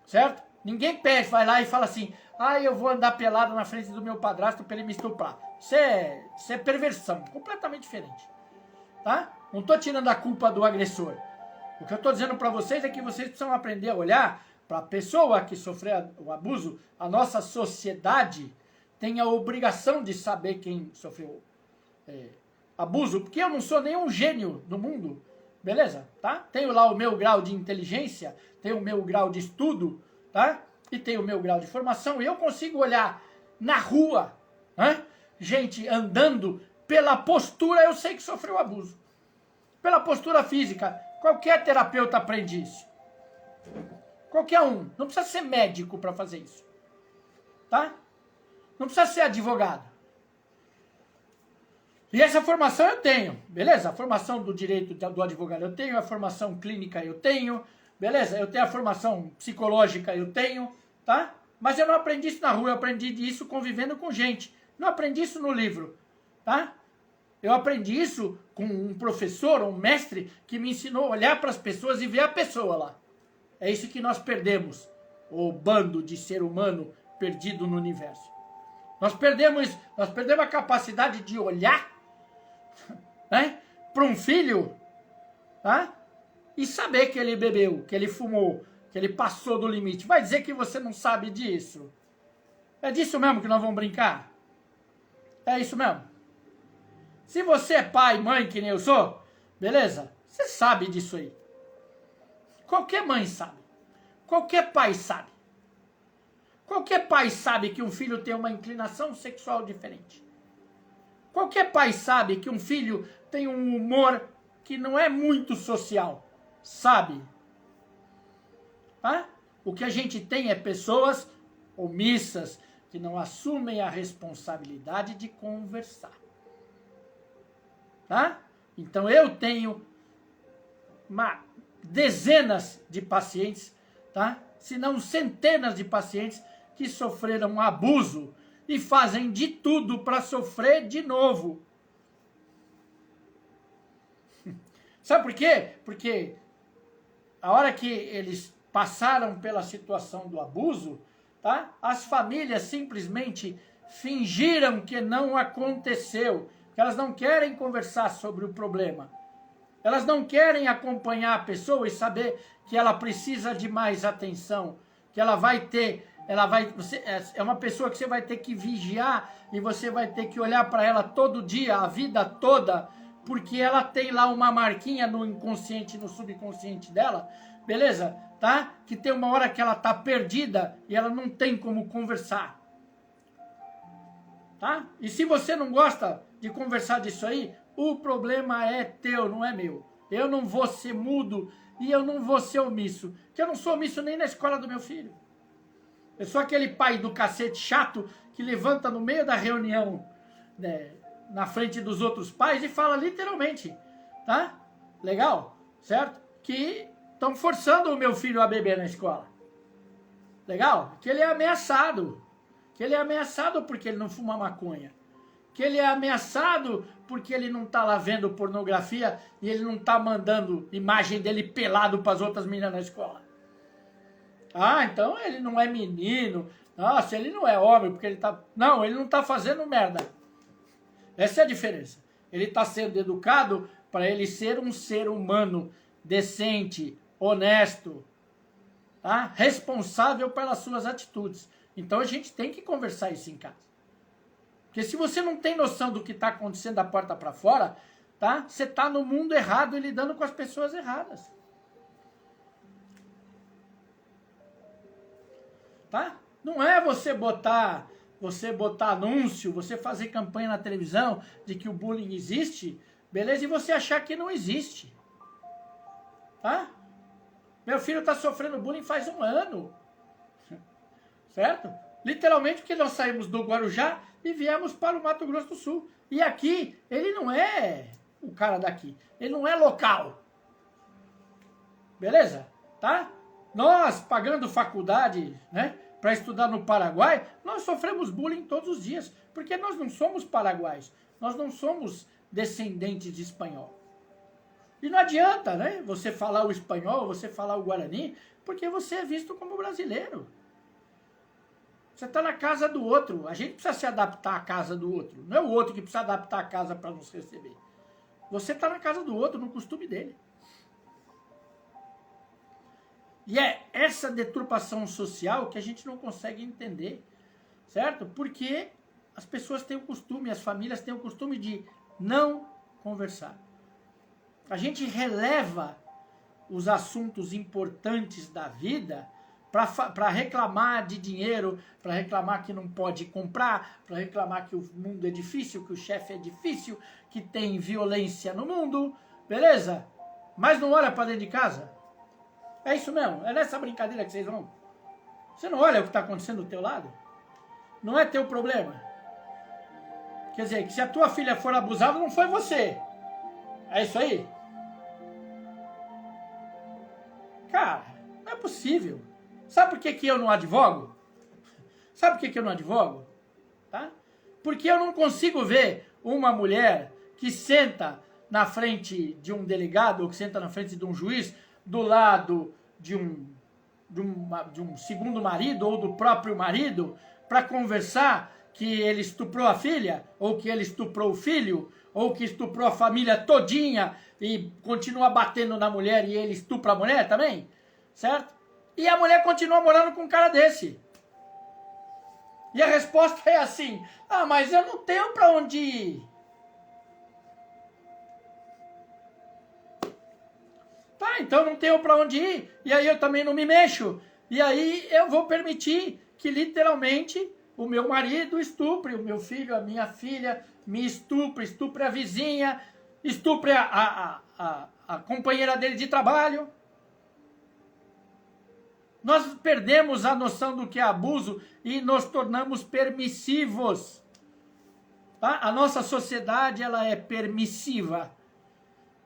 Certo? Ninguém pede, vai lá e fala assim, eu vou andar pelado na frente do meu padrasto para ele me estuprar. Isso é perversão, completamente diferente. Tá? Não estou tirando a culpa do agressor. O que eu estou dizendo para vocês é que vocês precisam aprender a olhar para a pessoa que sofreu o abuso. A nossa sociedade tem a obrigação de saber quem sofreu abuso, porque eu não sou nenhum gênio do mundo, beleza? Tá? Tenho lá o meu grau de inteligência, tenho o meu grau de estudo, tá? E tenho o meu grau de formação, e eu consigo olhar na rua, né? Gente andando, pela postura eu sei que sofreu abuso. Pela postura física, qualquer terapeuta aprende isso. Qualquer um, não precisa ser médico para fazer isso, tá? Não precisa ser advogado. E essa formação eu tenho, beleza? A formação do direito do advogado eu tenho, a formação clínica eu tenho, beleza? Eu tenho a formação psicológica eu tenho, tá? Mas eu não aprendi isso na rua, eu aprendi isso convivendo com gente. Não aprendi isso no livro, tá? Eu aprendi isso com um professor, um mestre, que me ensinou a olhar para as pessoas e ver a pessoa lá. É isso que nós perdemos, o bando de ser humano perdido no universo. Nós perdemos a capacidade de olhar, né, para um filho, tá, e saber que ele bebeu, que ele fumou, que ele passou do limite. Vai dizer que você não sabe disso? É disso mesmo que nós vamos brincar? É isso mesmo? Se você é pai, mãe, que nem eu sou, beleza? Você sabe disso aí. Qualquer mãe sabe. Qualquer pai sabe. Qualquer pai sabe que um filho tem uma inclinação sexual diferente. Qualquer pai sabe que um filho tem um humor que não é muito social. Sabe? Tá? O que a gente tem é pessoas omissas que não assumem a responsabilidade de conversar. Tá? Então eu tenho dezenas de pacientes, tá? Se não centenas de pacientes que sofreram abuso e fazem de tudo para sofrer de novo. Sabe por quê? Porque a hora que eles passaram pela situação do abuso, tá? As famílias simplesmente fingiram que não aconteceu, que elas não querem conversar sobre o problema. Elas não querem acompanhar a pessoa e saber que ela precisa de mais atenção, que ela vai ter, é uma pessoa que você vai ter que vigiar e você vai ter que olhar para ela todo dia, a vida toda, porque ela tem lá uma marquinha no inconsciente, no subconsciente dela, beleza? Tá? Que tem uma hora que ela tá perdida e ela não tem como conversar. Tá? E se você não gosta de conversar disso aí, o problema é teu, não é meu. Eu não vou ser mudo e eu não vou ser omisso. Que eu não sou omisso nem na escola do meu filho. Eu sou aquele pai do cacete chato que levanta no meio da reunião, né, na frente dos outros pais e fala literalmente, tá? Legal? Certo? Que estão forçando o meu filho a beber na escola. Legal? Que ele é ameaçado. Que ele é ameaçado porque ele não fuma maconha. Que ele é ameaçado porque ele não tá lá vendo pornografia e ele não tá mandando imagem dele pelado para as outras meninas na escola. Ah, então ele não é menino. Nossa, ele não é homem porque ele tá... Não, ele não tá fazendo merda. Essa é a diferença. Ele tá sendo educado para ele ser um ser humano decente, honesto, tá? Responsável pelas suas atitudes. Então a gente tem que conversar isso em casa. Porque se você não tem noção do que está acontecendo da porta para fora, tá? Você está no mundo errado e lidando com as pessoas erradas. Tá? Não é você botar anúncio, você fazer campanha na televisão de que o bullying existe, beleza? E você achar que não existe. Tá? Meu filho está sofrendo bullying faz 1 ano. Certo? Literalmente porque nós saímos do Guarujá e viemos para o Mato Grosso do Sul. E aqui, ele não é o cara daqui. Ele não é local. Beleza? Tá? Nós, pagando faculdade, né, para estudar no Paraguai, nós sofremos bullying todos os dias. Porque nós não somos paraguaios. Nós não somos descendentes de espanhol. E não adianta, né, você falar o espanhol, você falar o guarani, porque você é visto como brasileiro. Você está na casa do outro. A gente precisa se adaptar à casa do outro. Não é o outro que precisa adaptar a casa para nos receber. Você está na casa do outro, no costume dele. E é essa deturpação social que a gente não consegue entender. Certo? Porque as pessoas têm o costume, as famílias têm o costume de não conversar. A gente releva os assuntos importantes da vida para reclamar de dinheiro, para reclamar que não pode comprar, para reclamar que o mundo é difícil, que o chefe é difícil, que tem violência no mundo, beleza? Mas não olha para dentro de casa? É isso mesmo? É nessa brincadeira que vocês vão? Você não olha o que está acontecendo do teu lado? Não é teu problema. Quer dizer, que se a tua filha for abusada, não foi você. É isso aí? Cara, não é possível. Sabe por que eu não advogo? Sabe por que eu não advogo? Tá? Porque eu não consigo ver uma mulher que senta na frente de um delegado ou que senta na frente de um juiz do lado de um segundo marido ou do próprio marido para conversar que ele estuprou a filha ou que ele estuprou o filho ou que estuprou a família todinha e continua batendo na mulher e ele estupra a mulher também, certo? E a mulher continua morando com um cara desse. E a resposta é assim, ah, mas eu não tenho pra onde ir. Tá, então não tenho pra onde ir, e aí eu também não me mexo. E aí eu vou permitir que literalmente o meu marido estupre o meu filho, a minha filha, me estupre a vizinha, estupre a companheira dele de trabalho. Nós perdemos a noção do que é abuso e nos tornamos permissivos. Tá? A nossa sociedade ela é permissiva.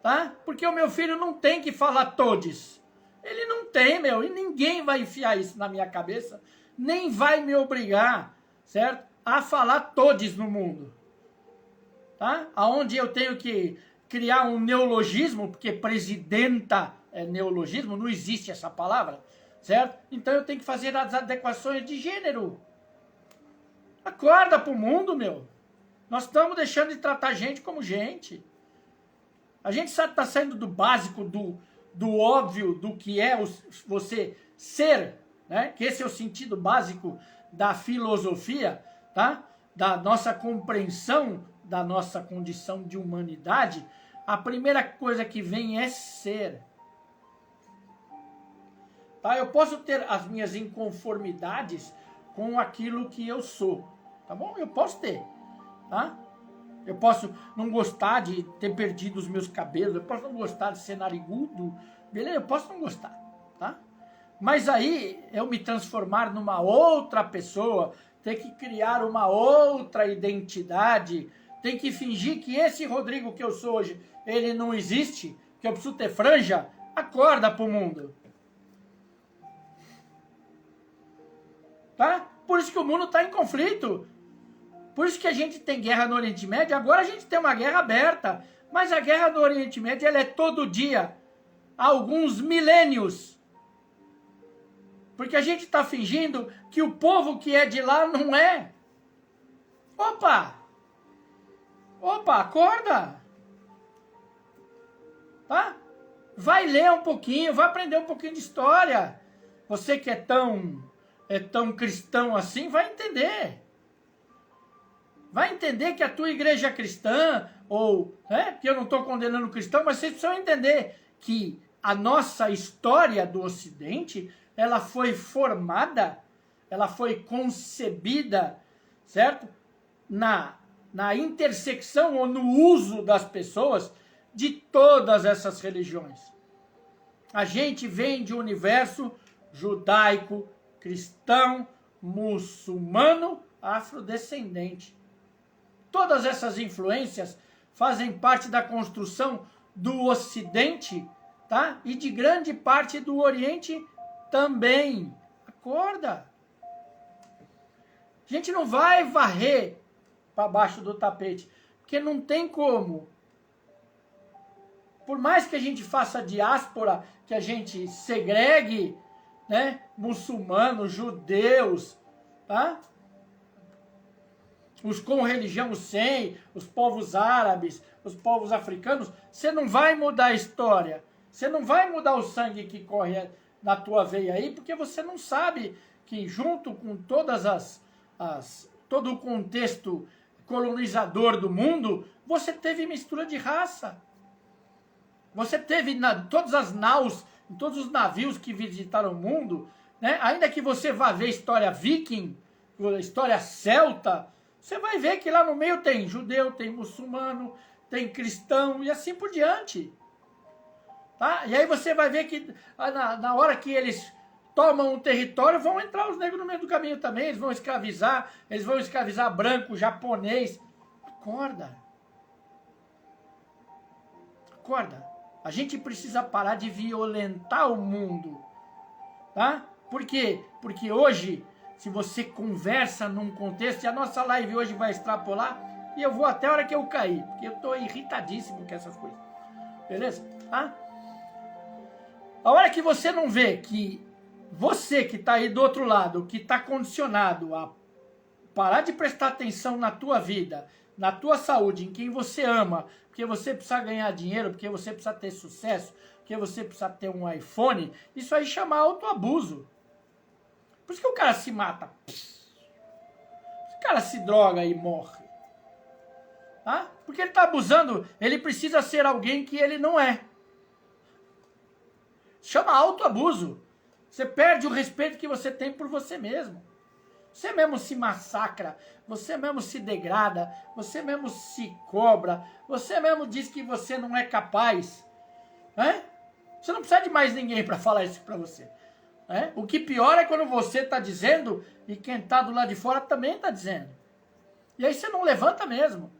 Tá? Porque o meu filho não tem que falar todes. Ele não tem, meu, e ninguém vai enfiar isso na minha cabeça, nem vai me obrigar, certo? A falar todes no mundo. Tá? Aonde eu tenho que criar um neologismo, porque presidenta é neologismo, não existe essa palavra. Certo? Então eu tenho que fazer as adequações de gênero. Acorda pro mundo, meu. Nós estamos deixando de tratar gente como gente. A gente está saindo do básico, do óbvio, do que é você ser, né? Que esse é o sentido básico da filosofia, tá? Da nossa compreensão da nossa condição de humanidade. A primeira coisa que vem é ser. Tá? Eu posso ter as minhas inconformidades com aquilo que eu sou, tá bom? Eu posso ter, tá? Eu posso não gostar de ter perdido os meus cabelos, eu posso não gostar de ser narigudo, beleza? Eu posso não gostar, tá? Mas aí, eu me transformar numa outra pessoa, ter que criar uma outra identidade, tem que fingir que esse Rodrigo que eu sou hoje, ele não existe, que eu preciso ter franja, acorda pro mundo. Tá? Por isso que o mundo está em conflito. Por isso que a gente tem guerra no Oriente Médio. Agora a gente tem uma guerra aberta. Mas a guerra no Oriente Médio ela é todo dia. Há alguns milênios. Porque a gente está fingindo que o povo que é de lá não é. Opa! Opa, acorda! Tá? Vai ler um pouquinho, vai aprender um pouquinho de história. Você que é tão cristão assim, vai entender. Vai entender que a tua igreja é cristã, ou, né, que eu não estou condenando o cristão, mas vocês precisam entender que a nossa história do Ocidente, ela foi formada, ela foi concebida, certo? Na intersecção ou no uso das pessoas de todas essas religiões. A gente vem de um universo judaico, cristão, muçulmano, afrodescendente. Todas essas influências fazem parte da construção do Ocidente, tá? E de grande parte do Oriente também. Acorda! A gente não vai varrer para baixo do tapete, porque não tem como. Por mais que a gente faça diáspora, que a gente segregue, né, muçulmanos, judeus, tá? Os com religião, os sem, os povos árabes, os povos africanos, você não vai mudar a história. Você não vai mudar o sangue que corre na tua veia aí, porque você não sabe que junto com todo o contexto colonizador do mundo, você teve mistura de raça. Você teve todas as naus, todos os navios que visitaram o mundo, né? Ainda que você vá ver história viking, história celta, você vai ver que lá no meio tem judeu, tem muçulmano, tem cristão e assim por diante. Tá? E aí você vai ver que na hora que eles tomam um território, vão entrar os negros no meio do caminho também, eles vão escravizar branco, japonês. Acorda. Acorda. A gente precisa parar de violentar o mundo. Tá? Por quê? Porque hoje, se você conversa num contexto, e a nossa live hoje vai extrapolar, e eu vou até a hora que eu cair, porque eu estou irritadíssimo com essas coisas. Beleza? Tá? A hora que você não vê que você que está aí do outro lado, que está condicionado a parar de prestar atenção na tua vida, na tua saúde, em quem você ama, porque você precisa ganhar dinheiro, porque você precisa ter sucesso, porque você precisa ter um iPhone, isso aí chama autoabuso. Por isso que o cara se mata. O cara se droga e morre. Tá? Porque ele está abusando, ele precisa ser alguém que ele não é. Chama autoabuso. Você perde o respeito que você tem por você mesmo. Você mesmo se massacra, você mesmo se degrada, você mesmo se cobra, você mesmo diz que você não é capaz. Né? Você não precisa de mais ninguém para falar isso para você. Né? O que pior é quando você está dizendo e quem está do lado de fora também está dizendo. E aí você não levanta mesmo.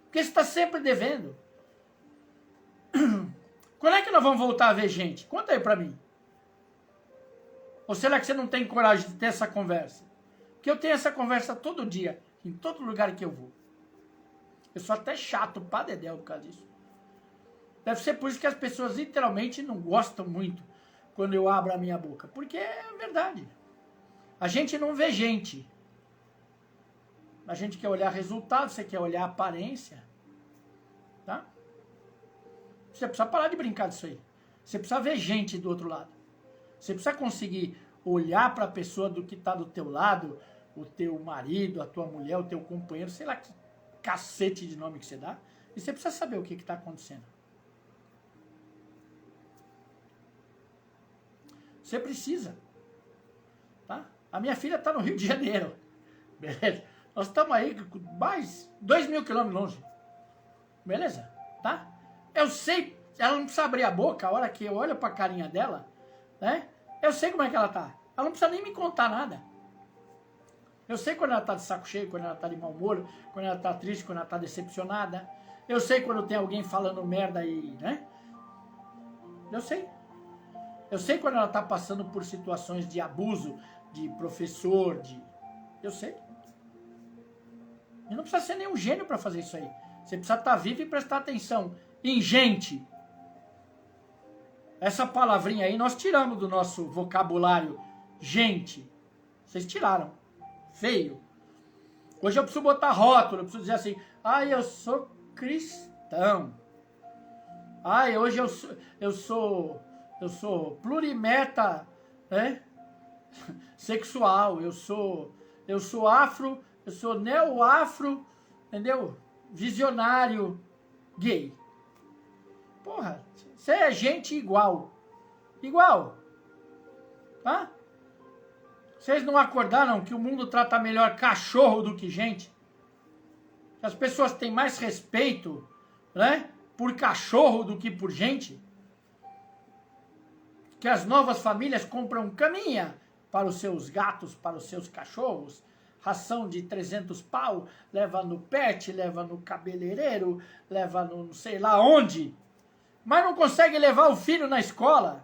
Porque você está sempre devendo. Quando é que nós vamos voltar a ver gente? Conta aí para mim. Ou será que você não tem coragem de ter essa conversa? Porque eu tenho essa conversa todo dia, em todo lugar que eu vou. Eu sou até chato pra dedéu por causa disso. Deve ser por isso que as pessoas literalmente não gostam muito quando eu abro a minha boca. Porque é verdade. A gente não vê gente. A gente quer olhar resultado, você quer olhar aparência. Tá? Você precisa parar de brincar disso aí. Você precisa ver gente do outro lado. Você precisa conseguir olhar para a pessoa do que está do teu lado, o teu marido, a tua mulher, o teu companheiro, sei lá que cacete de nome que você dá, e você precisa saber o que está acontecendo. Você precisa. Tá? A minha filha está no Rio de Janeiro. Beleza? Nós estamos aí mais 2.000 quilômetros longe. Beleza? Tá? Eu sei, ela não precisa abrir a boca a hora que eu olho para a carinha dela, né? Eu sei como é que ela tá. Ela não precisa nem me contar nada. Eu sei quando ela tá de saco cheio, quando ela tá de mau humor, quando ela tá triste, quando ela tá decepcionada. Eu sei quando tem alguém falando merda aí, né? Eu sei. Eu sei quando ela tá passando por situações de abuso, de professor, Eu sei. E não precisa ser nenhum gênio para fazer isso aí. Você precisa estar vivo e prestar atenção em gente. Essa palavrinha aí nós tiramos do nosso vocabulário. Gente. Vocês tiraram. Feio. Hoje eu preciso botar rótulo. Eu preciso dizer assim. Eu sou cristão. Hoje eu sou plurimeta, né? Sexual. Eu sou afro. Eu sou neo-afro. entendeu? Visionário gay. Porra, você é gente igual. Igual. Tá? Vocês não acordaram que o mundo trata melhor cachorro do que gente? Que as pessoas têm mais respeito, né, por cachorro do que por gente? Que as novas famílias compram caminha para os seus gatos, para os seus cachorros, ração de 300 pau, leva no pet, leva no cabeleireiro, leva no não sei lá onde, mas não consegue levar o filho na escola,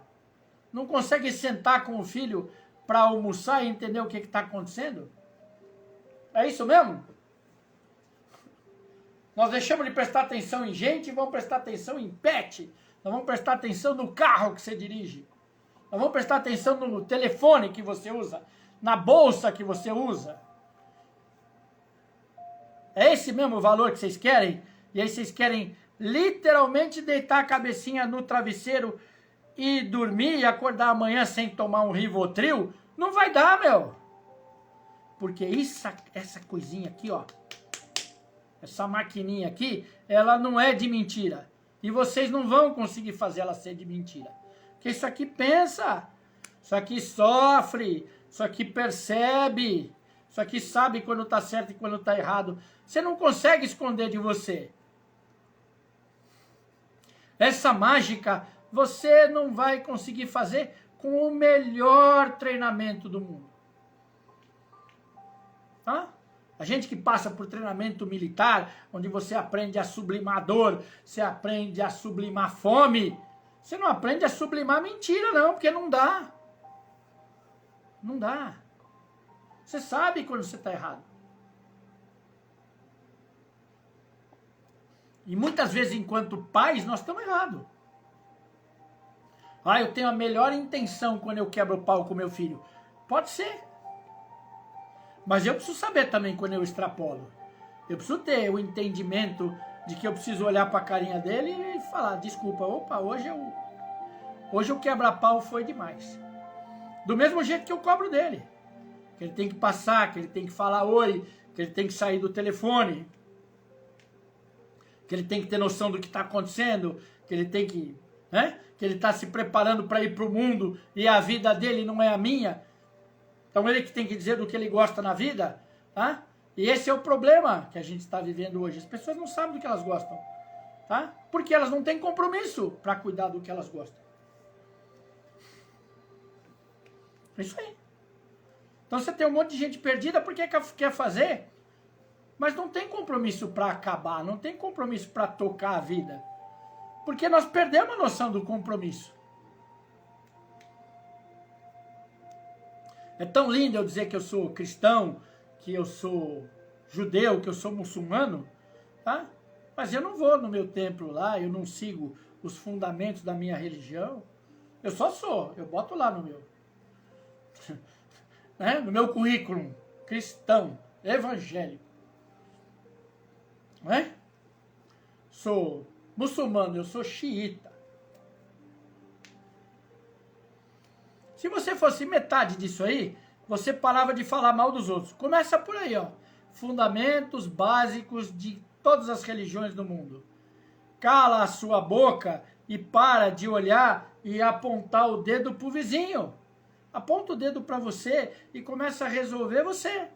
não consegue sentar com o filho para almoçar e entender o que está acontecendo? É isso mesmo? Nós deixamos de prestar atenção em gente e vamos prestar atenção em pet. Nós vamos prestar atenção no carro que você dirige. Nós vamos prestar atenção no telefone que você usa, na bolsa que você usa. É esse mesmo valor que vocês querem? E aí vocês querem literalmente deitar a cabecinha no travesseiro e dormir e acordar amanhã sem tomar um Rivotril? Não vai dar, meu. Porque essa coisinha aqui, ó, essa maquininha aqui, ela não é de mentira. E vocês não vão conseguir fazer ela ser de mentira. Porque isso aqui pensa, isso aqui sofre, isso aqui percebe, isso aqui sabe quando está certo e quando está errado. Você não consegue esconder de você. Essa mágica você não vai conseguir fazer com o melhor treinamento do mundo. Tá? A gente que passa por treinamento militar, onde você aprende a sublimar dor, você aprende a sublimar fome, você não aprende a sublimar mentira não, porque não dá. Não dá. Você sabe quando você está errado. E muitas vezes, enquanto pais, nós estamos errados. Ah, eu tenho a melhor intenção quando eu quebro o pau com meu filho. Pode ser. Mas eu preciso saber também quando eu extrapolo. Eu preciso ter o entendimento de que eu preciso olhar para a carinha dele e falar, desculpa, opa, hoje o quebra-pau foi demais. Do mesmo jeito que eu cobro dele. Que ele tem que passar, que ele tem que falar oi, que ele tem que sair do telefone, que ele tem que ter noção do que está acontecendo, que ele tem que, né? Que ele está se preparando para ir para o mundo e a vida dele não é a minha. Então ele que tem que dizer do que ele gosta na vida, tá? E esse é o problema que a gente está vivendo hoje. As pessoas não sabem do que elas gostam, tá? Porque elas não têm compromisso para cuidar do que elas gostam. É isso aí. Então você tem um monte de gente perdida porque quer fazer, mas não tem compromisso para acabar, não tem compromisso para tocar a vida. Porque nós perdemos a noção do compromisso. É tão lindo eu dizer que eu sou cristão, que eu sou judeu, que eu sou muçulmano, tá? Mas eu não vou no meu templo lá, eu não sigo os fundamentos da minha religião. Eu só sou, eu boto lá no meu. Né? No meu currículo, cristão, evangélico. Não é? Sou muçulmano, eu sou xiita. Se você fosse metade disso aí, você parava de falar mal dos outros. Começa por aí, ó. Fundamentos básicos de todas as religiões do mundo. Cala a sua boca e para de olhar e apontar o dedo pro vizinho. Aponta o dedo para você e começa a resolver você.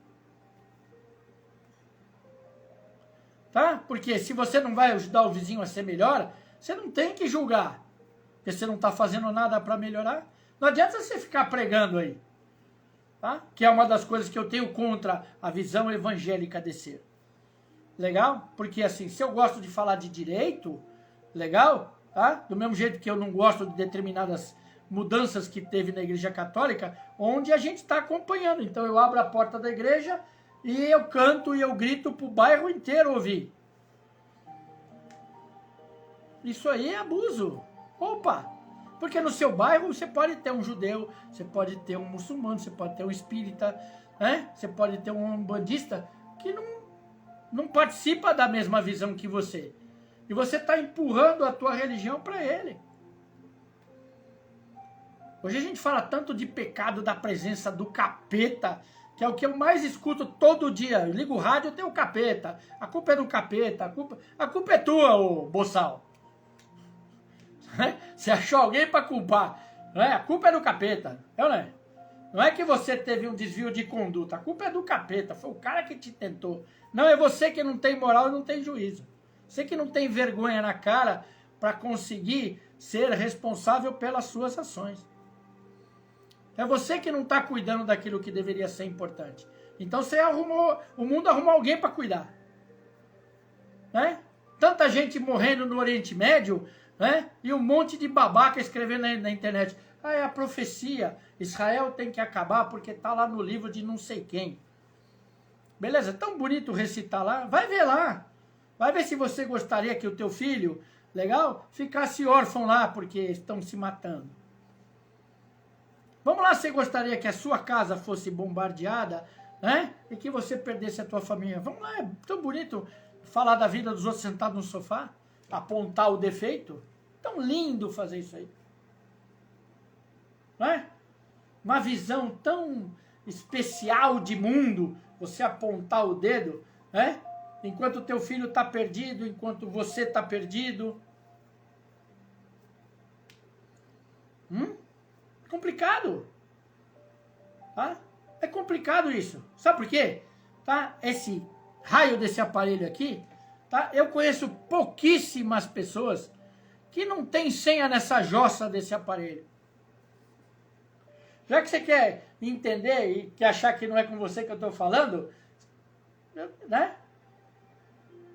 Tá? Porque se você não vai ajudar o vizinho a ser melhor, você não tem que julgar. Porque você não está fazendo nada para melhorar. Não adianta você ficar pregando aí. Tá? Que é uma das coisas que eu tenho contra a visão evangélica de ser. Legal? Porque assim, se eu gosto de falar de direito, legal? Tá? Do mesmo jeito que eu não gosto de determinadas mudanças que teve na Igreja Católica, onde a gente está acompanhando. Então eu abro a porta da igreja e eu canto e eu grito para o bairro inteiro ouvir. Isso aí é abuso. Opa! Porque no seu bairro você pode ter um judeu, você pode ter um muçulmano, você pode ter um espírita, né? Você pode ter um umbandista que não participa da mesma visão que você. E você está empurrando a tua religião para ele. Hoje a gente fala tanto de pecado, da presença do capeta, que é o que eu mais escuto todo dia. Eu ligo o rádio, tem o capeta. A culpa é do capeta, a culpa é tua, ô boçal. Você achou alguém para culpar. A culpa é do capeta. Não é que você teve um desvio de conduta. A culpa é do capeta. Foi o cara que te tentou. Não, é você que não tem moral e não tem juízo. Você que não tem vergonha na cara para conseguir ser responsável pelas suas ações. É você que não está cuidando daquilo que deveria ser importante. Então o mundo arrumou alguém para cuidar. Né? Tanta gente morrendo no Oriente Médio, né? E um monte de babaca escrevendo na internet. É a profecia. Israel tem que acabar porque está lá no livro de não sei quem. Beleza, tão bonito recitar lá. Vai ver lá. Vai ver se você gostaria que o teu filho, legal, ficasse órfão lá porque estão se matando. Vamos lá, você gostaria que a sua casa fosse bombardeada, né? E que você perdesse a tua família. Vamos lá, é tão bonito falar da vida dos outros sentados no sofá, apontar o defeito. Tão lindo fazer isso aí. Não é? Uma visão tão especial de mundo, você apontar o dedo, né? Enquanto o teu filho está perdido, enquanto você está perdido. Complicado. Tá? É complicado isso. Sabe por quê? Tá? Esse raio desse aparelho aqui, tá? Eu conheço pouquíssimas pessoas que não tem senha nessa jossa desse aparelho. Já que você quer entender e quer achar que não é com você que eu estou falando, né?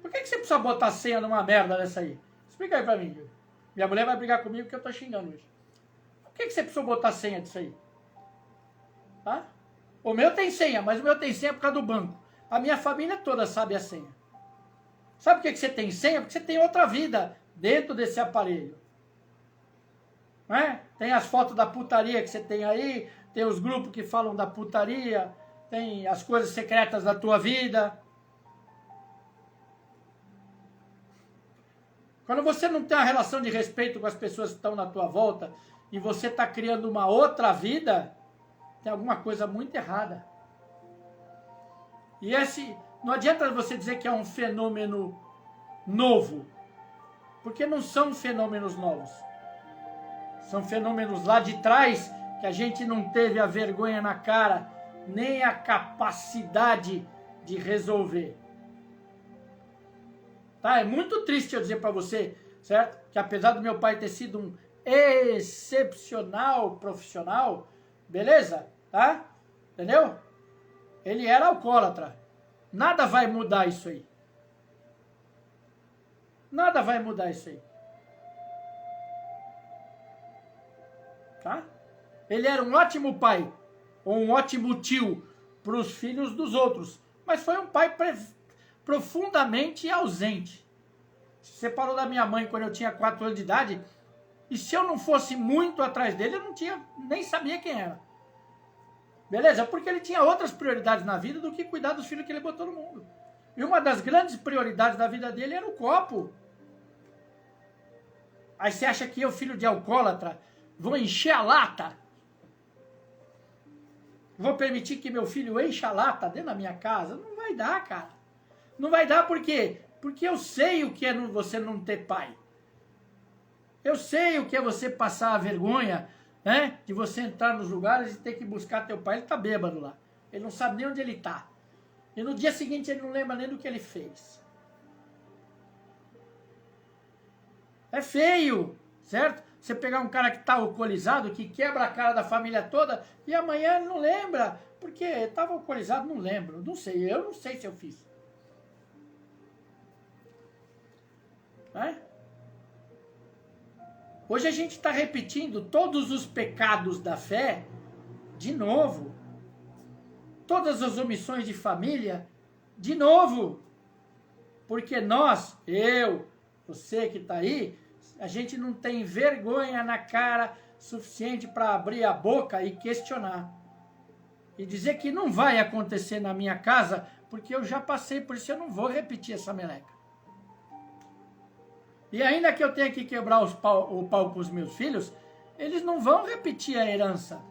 Por que você precisa botar senha numa merda dessa aí? Explica aí pra mim. Minha mulher vai brigar comigo porque eu tô xingando hoje. Por que você precisa botar senha disso aí? Tá? O meu tem senha, mas o meu tem senha por causa do banco. A minha família toda sabe a senha. Sabe por que você tem senha? Porque você tem outra vida dentro desse aparelho. Não é? Tem as fotos da putaria que você tem aí, tem os grupos que falam da putaria, tem as coisas secretas da tua vida. Quando você não tem uma relação de respeito com as pessoas que estão na tua volta e você está criando uma outra vida, tem alguma coisa muito errada. E não adianta você dizer que é um fenômeno novo, porque não são fenômenos novos. São fenômenos lá de trás que a gente não teve a vergonha na cara, nem a capacidade de resolver. Tá? É muito triste eu dizer para você, certo? Que apesar do meu pai ter sido um excepcional profissional, beleza? Tá? Entendeu? Ele era alcoólatra. Nada vai mudar isso aí. Nada vai mudar isso aí. Tá? Ele era um ótimo pai, ou um ótimo tio para os filhos dos outros, mas foi um pai profundamente ausente. Se separou da minha mãe quando eu tinha 4 anos de idade, e se eu não fosse muito atrás dele, eu nem sabia quem era. Beleza? Porque ele tinha outras prioridades na vida do que cuidar dos filhos que ele botou no mundo. E uma das grandes prioridades da vida dele era o copo. Aí você acha que eu, filho de alcoólatra, vou encher a lata? Vou permitir que meu filho encha a lata dentro da minha casa? Não vai dar, cara. Não vai dar por quê? Porque eu sei o que é você não ter pai. Eu sei o que é você passar a vergonha, né? De você entrar nos lugares e ter que buscar teu pai. Ele tá bêbado lá. Ele não sabe nem onde ele tá. E no dia seguinte ele não lembra nem do que ele fez. É feio, certo? Você pegar um cara que está alcoolizado, que quebra a cara da família toda, e amanhã ele não lembra, porque estava alcoolizado, não lembro, não sei, eu não sei se eu fiz. É? Hoje a gente está repetindo todos os pecados da fé de novo. Todas as omissões de família de novo. Porque nós, eu, você que está aí, a gente não tem vergonha na cara suficiente para abrir a boca e questionar. E dizer que não vai acontecer na minha casa, porque eu já passei por isso, eu não vou repetir essa meleca. E ainda que eu tenha que quebrar o pau com os meus filhos, eles não vão repetir a herança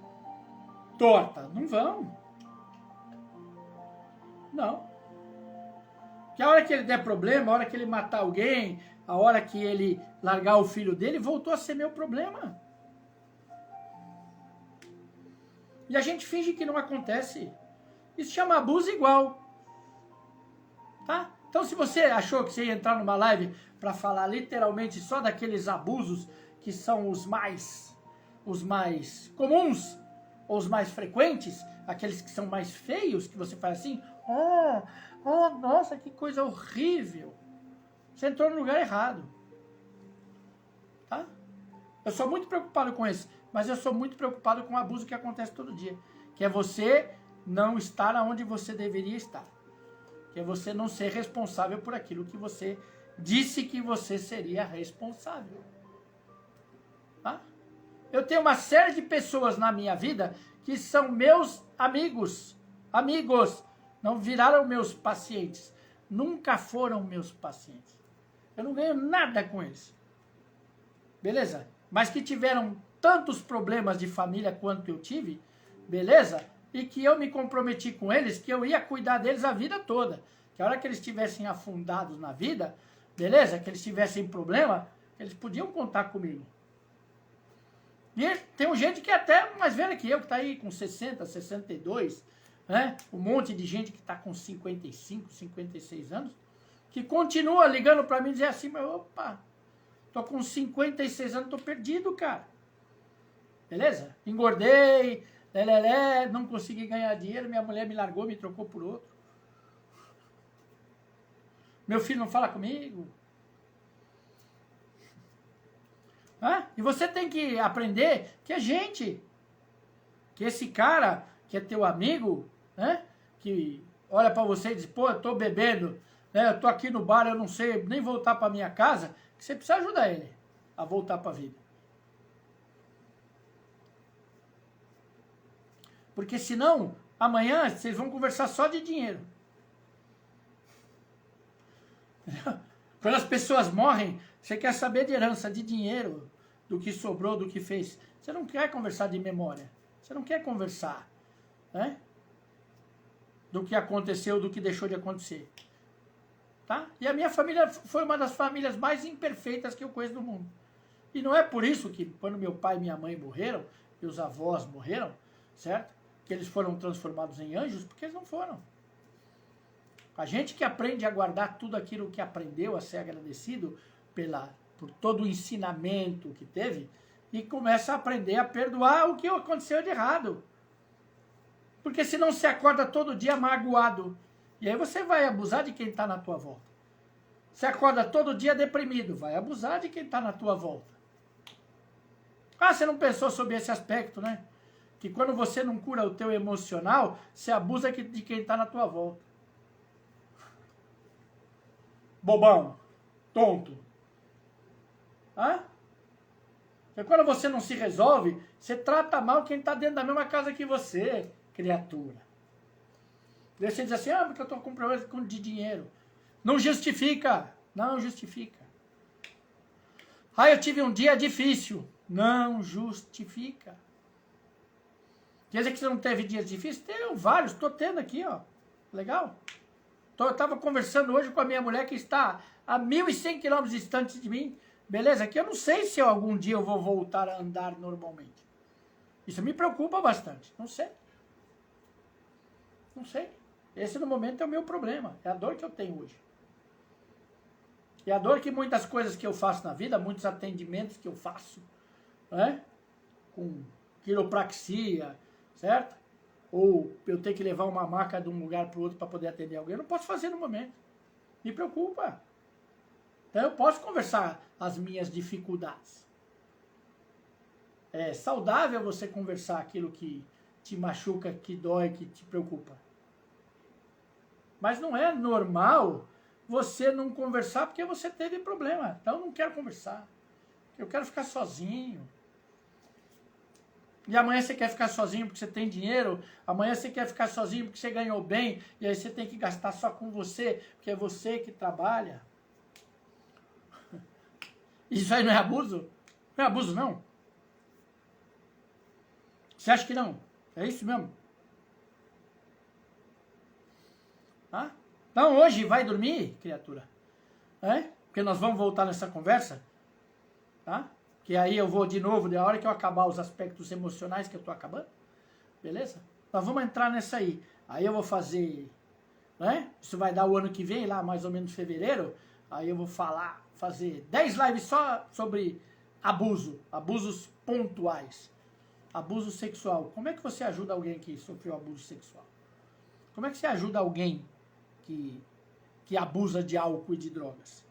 torta. Não vão. Não. Que a hora que ele der problema, a hora que ele matar alguém, a hora que ele largar o filho dele, voltou a ser meu problema. E a gente finge que não acontece. Isso chama abuso igual. Tá? Então, se você achou que você ia entrar numa live para falar literalmente só daqueles abusos que são os mais comuns, ou os mais frequentes, aqueles que são mais feios, que você faz assim, nossa, que coisa horrível. Você entrou no lugar errado. Tá? Eu sou muito preocupado com isso, mas eu sou muito preocupado com o abuso que acontece todo dia, que é você não estar onde você deveria estar. Que é você não ser responsável por aquilo que você disse que você seria responsável. Tá? Eu tenho uma série de pessoas na minha vida que são meus amigos. Amigos. Não viraram meus pacientes. Nunca foram meus pacientes. Eu não ganho nada com eles. Beleza? Mas que tiveram tantos problemas de família quanto eu tive. Beleza? E que eu me comprometi com eles, que eu ia cuidar deles a vida toda. Que a hora que eles estivessem afundados na vida, beleza? Que eles tivessem problema, eles podiam contar comigo. E tem gente que é até mais velha que eu, que está aí com 60, 62, né? Um monte de gente que está com 55, 56 anos, que continua ligando para mim e dizer assim, mas opa, tô com 56 anos, tô perdido, cara. Beleza? Engordei, não consegui ganhar dinheiro, minha mulher me largou, me trocou por outro. Meu filho não fala comigo. E você tem que aprender que é gente. Que esse cara, que é teu amigo, né? Que olha para você e diz, pô, eu tô bebendo, né? Eu tô aqui no bar, eu não sei nem voltar para minha casa. Que você precisa ajudar ele a voltar para a vida. Porque senão, amanhã vocês vão conversar só de dinheiro. Quando as pessoas morrem, você quer saber de herança, de dinheiro, do que sobrou, do que fez. Você não quer conversar de memória. Você não quer conversar, né? Do que aconteceu, do que deixou de acontecer. Tá? E a minha família foi uma das famílias mais imperfeitas que eu conheço do mundo. E não é por isso que, quando meu pai e minha mãe morreram, e os avós morreram, certo? Que eles foram transformados em anjos, porque eles não foram. A gente que aprende a guardar tudo aquilo que aprendeu, a ser agradecido por todo o ensinamento que teve, e começa a aprender a perdoar o que aconteceu de errado. Porque senão você acorda todo dia magoado. E aí você vai abusar de quem está na tua volta. Você acorda todo dia deprimido, vai abusar de quem está na tua volta. Você não pensou sobre esse aspecto, né? Que quando você não cura o teu emocional, você abusa de quem está na tua volta. Bobão, tonto. E quando você não se resolve, você trata mal quem está dentro da mesma casa que você, criatura. Daí você diz assim, porque eu estou com problema de dinheiro. Não justifica, não justifica. Eu tive um dia difícil. Não justifica. Quer dizer que você não teve dias difíceis? Tenho vários, estou tendo aqui, ó. Legal? Eu estava conversando hoje com a minha mulher que está a 1.100 quilômetros distante de mim. Beleza? Que eu não sei se algum dia eu vou voltar a andar normalmente. Isso me preocupa bastante. Não sei. Não sei. Esse no momento é o meu problema. É a dor que eu tenho hoje. É a dor que muitas coisas que eu faço na vida, muitos atendimentos que eu faço, né? Com quiropraxia, certo? Ou eu tenho que levar uma maca de um lugar para o outro para poder atender alguém. Eu não posso fazer no momento. Me preocupa. Então eu posso conversar as minhas dificuldades. É saudável você conversar aquilo que te machuca, que dói, que te preocupa. Mas não é normal você não conversar porque você teve problema. Então eu não quero conversar. Eu quero ficar sozinho. E amanhã você quer ficar sozinho porque você tem dinheiro, amanhã você quer ficar sozinho porque você ganhou bem, e aí você tem que gastar só com você, porque é você que trabalha. Isso aí não é abuso? Não é abuso, não? Você acha que não? É isso mesmo? Tá? Então hoje vai dormir, criatura. Porque nós vamos voltar nessa conversa. Tá? Que aí eu vou de novo, na hora que eu acabar os aspectos emocionais que eu estou acabando. Beleza? Nós vamos entrar nessa aí. Aí eu vou fazer, isso vai dar o ano que vem, lá mais ou menos fevereiro. Aí eu vou fazer 10 lives só sobre abusos pontuais. Abuso sexual. Como é que você ajuda alguém que sofreu abuso sexual? Como é que você ajuda alguém que abusa de álcool e de drogas?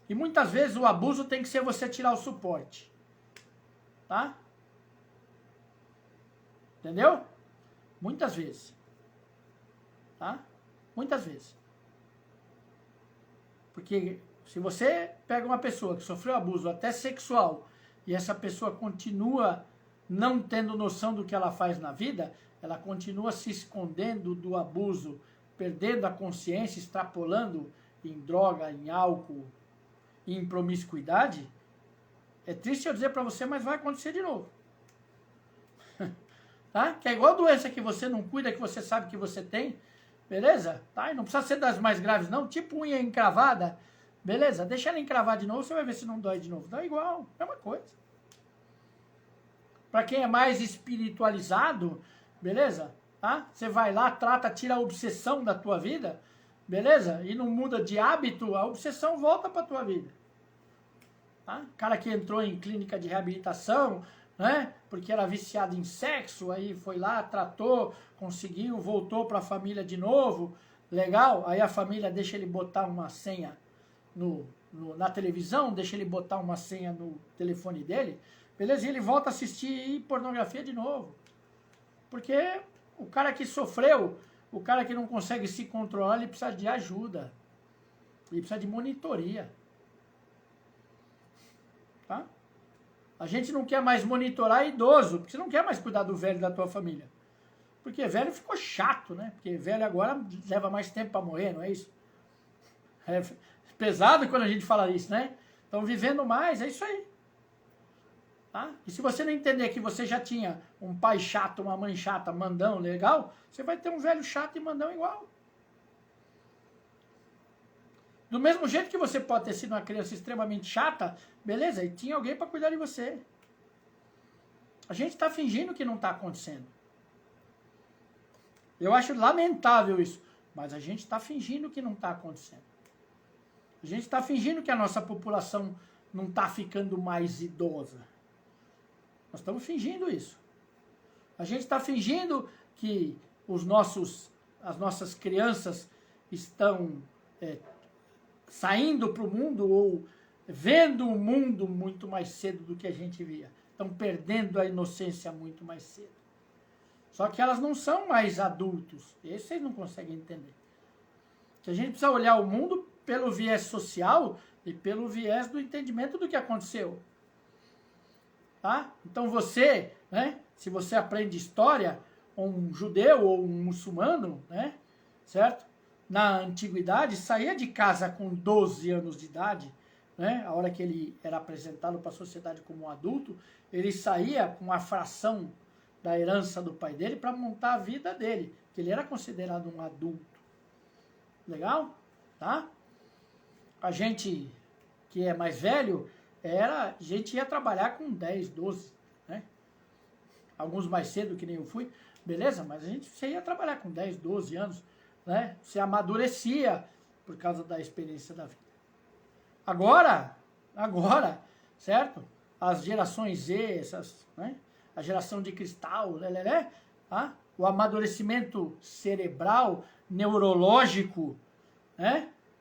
E muitas vezes o abuso tem que ser você tirar o suporte. Tá? Entendeu? Muitas vezes. Tá? Muitas vezes. Porque se você pega uma pessoa que sofreu abuso até sexual e essa pessoa continua não tendo noção do que ela faz na vida, ela continua se escondendo do abuso, perdendo a consciência, extrapolando em droga, em álcool, em promiscuidade, é triste eu dizer para você, mas vai acontecer de novo. Tá? Que é igual a doença que você não cuida, que você sabe que você tem, beleza? Tá? E não precisa ser das mais graves não, tipo unha encravada, beleza? Deixa ela encravar de novo, você vai ver se não dói de novo. Dá igual, é uma coisa. Para quem é mais espiritualizado, beleza? Tá? Você vai lá, trata, tira a obsessão da tua vida, beleza? E não muda de hábito, a obsessão volta para tua vida. Tá? Cara que entrou em clínica de reabilitação, porque era viciado em sexo, aí foi lá, tratou, conseguiu, voltou para a família de novo, legal? Aí a família deixa ele botar uma senha na televisão, deixa ele botar uma senha no telefone dele, beleza? E ele volta a assistir pornografia de novo. Porque o cara que sofreu, o cara que não consegue se controlar, ele precisa de ajuda. Ele precisa de monitoria. Tá? A gente não quer mais monitorar idoso, porque você não quer mais cuidar do velho da tua família. Porque velho ficou chato, né? Porque velho agora leva mais tempo para morrer, não é isso? É pesado quando a gente fala isso, né? Então vivendo mais, é isso aí. Tá? E se você não entender que você já tinha um pai chato, uma mãe chata, mandão, legal, você vai ter um velho chato e mandão igual. Do mesmo jeito que você pode ter sido uma criança extremamente chata, beleza, e tinha alguém para cuidar de você. A gente está fingindo que não está acontecendo. Eu acho lamentável isso, mas a gente está fingindo que não está acontecendo. A gente está fingindo que a nossa população não está ficando mais idosa. Nós estamos fingindo isso. A gente está fingindo que as nossas crianças estão saindo para o mundo ou vendo o mundo muito mais cedo do que a gente via. Estão perdendo a inocência muito mais cedo. Só que elas não são mais adultos. Isso vocês não conseguem entender. Que a gente precisa olhar o mundo pelo viés social e pelo viés do entendimento do que aconteceu. Tá? Então você, se você aprende história, um judeu ou um muçulmano, certo? Na antiguidade, saía de casa com 12 anos de idade, a hora que ele era apresentado para a sociedade como um adulto, ele saía com a fração da herança do pai dele para montar a vida dele, que ele era considerado um adulto. Legal? Tá? A gente que é mais velho, a gente ia trabalhar com 10, 12, alguns mais cedo, que nem eu fui, beleza? Mas você ia trabalhar com 10, 12 anos, Você amadurecia por causa da experiência da vida. Agora, certo? As gerações Z, a geração de cristal, tá? O amadurecimento cerebral, neurológico,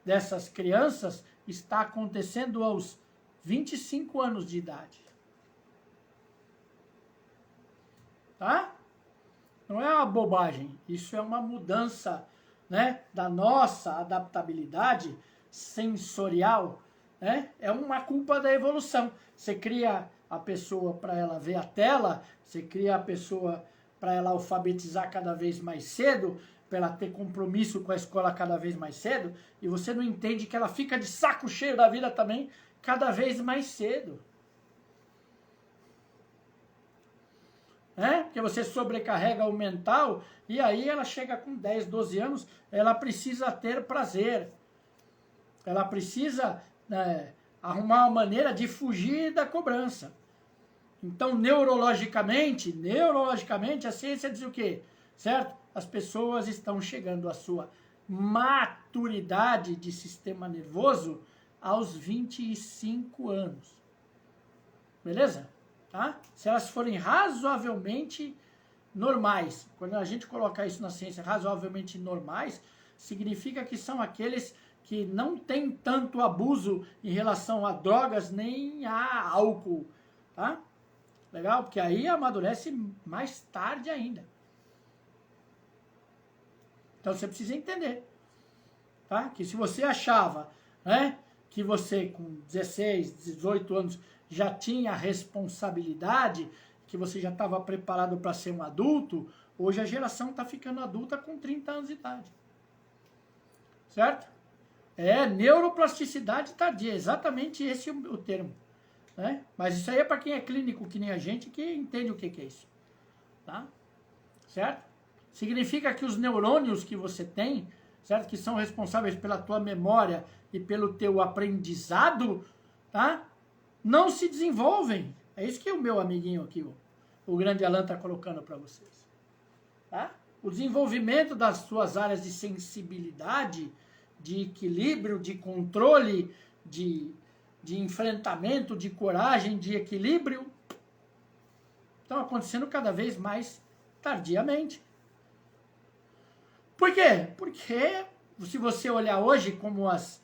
dessas crianças está acontecendo aos 25 anos de idade. Tá? Não é uma bobagem, isso é uma mudança, da nossa adaptabilidade sensorial, é uma culpa da evolução. Você cria a pessoa para ela ver a tela, você cria a pessoa para ela alfabetizar cada vez mais cedo, para ela ter compromisso com a escola cada vez mais cedo, e você não entende que ela fica de saco cheio da vida também cada vez mais cedo. né? Porque você sobrecarrega o mental e aí ela chega com 10, 12 anos, ela precisa ter prazer. Ela precisa, né, arrumar uma maneira de fugir da cobrança. Então, neurologicamente, a ciência diz o quê? Certo? As pessoas estão chegando à sua maturidade de sistema nervoso aos 25 anos. Beleza? Tá? Se elas forem razoavelmente normais, quando a gente colocar isso na ciência, razoavelmente normais, significa que são aqueles que não têm tanto abuso em relação a drogas nem a álcool, tá? Legal? Porque aí amadurece mais tarde ainda. Então você precisa entender, tá? Que se você achava, né, que você com 16, 18 anos já tinha responsabilidade, que você já estava preparado para ser um adulto, hoje a geração está ficando adulta com 30 anos de idade. Certo? É neuroplasticidade tardia, exatamente esse é o termo. Né? Mas isso aí é para quem é clínico, que nem a gente, que entende o que é isso. Tá? Certo? Significa que os neurônios que você tem, certo? Que são responsáveis pela tua memória e pelo teu aprendizado, tá? Não se desenvolvem. É isso que o meu amiguinho aqui, o grande Alan, está colocando para vocês. Tá? O desenvolvimento das suas áreas de sensibilidade, de equilíbrio, de controle, de enfrentamento, de coragem, de equilíbrio, estão acontecendo cada vez mais tardiamente. Por quê? Porque se você olhar hoje como as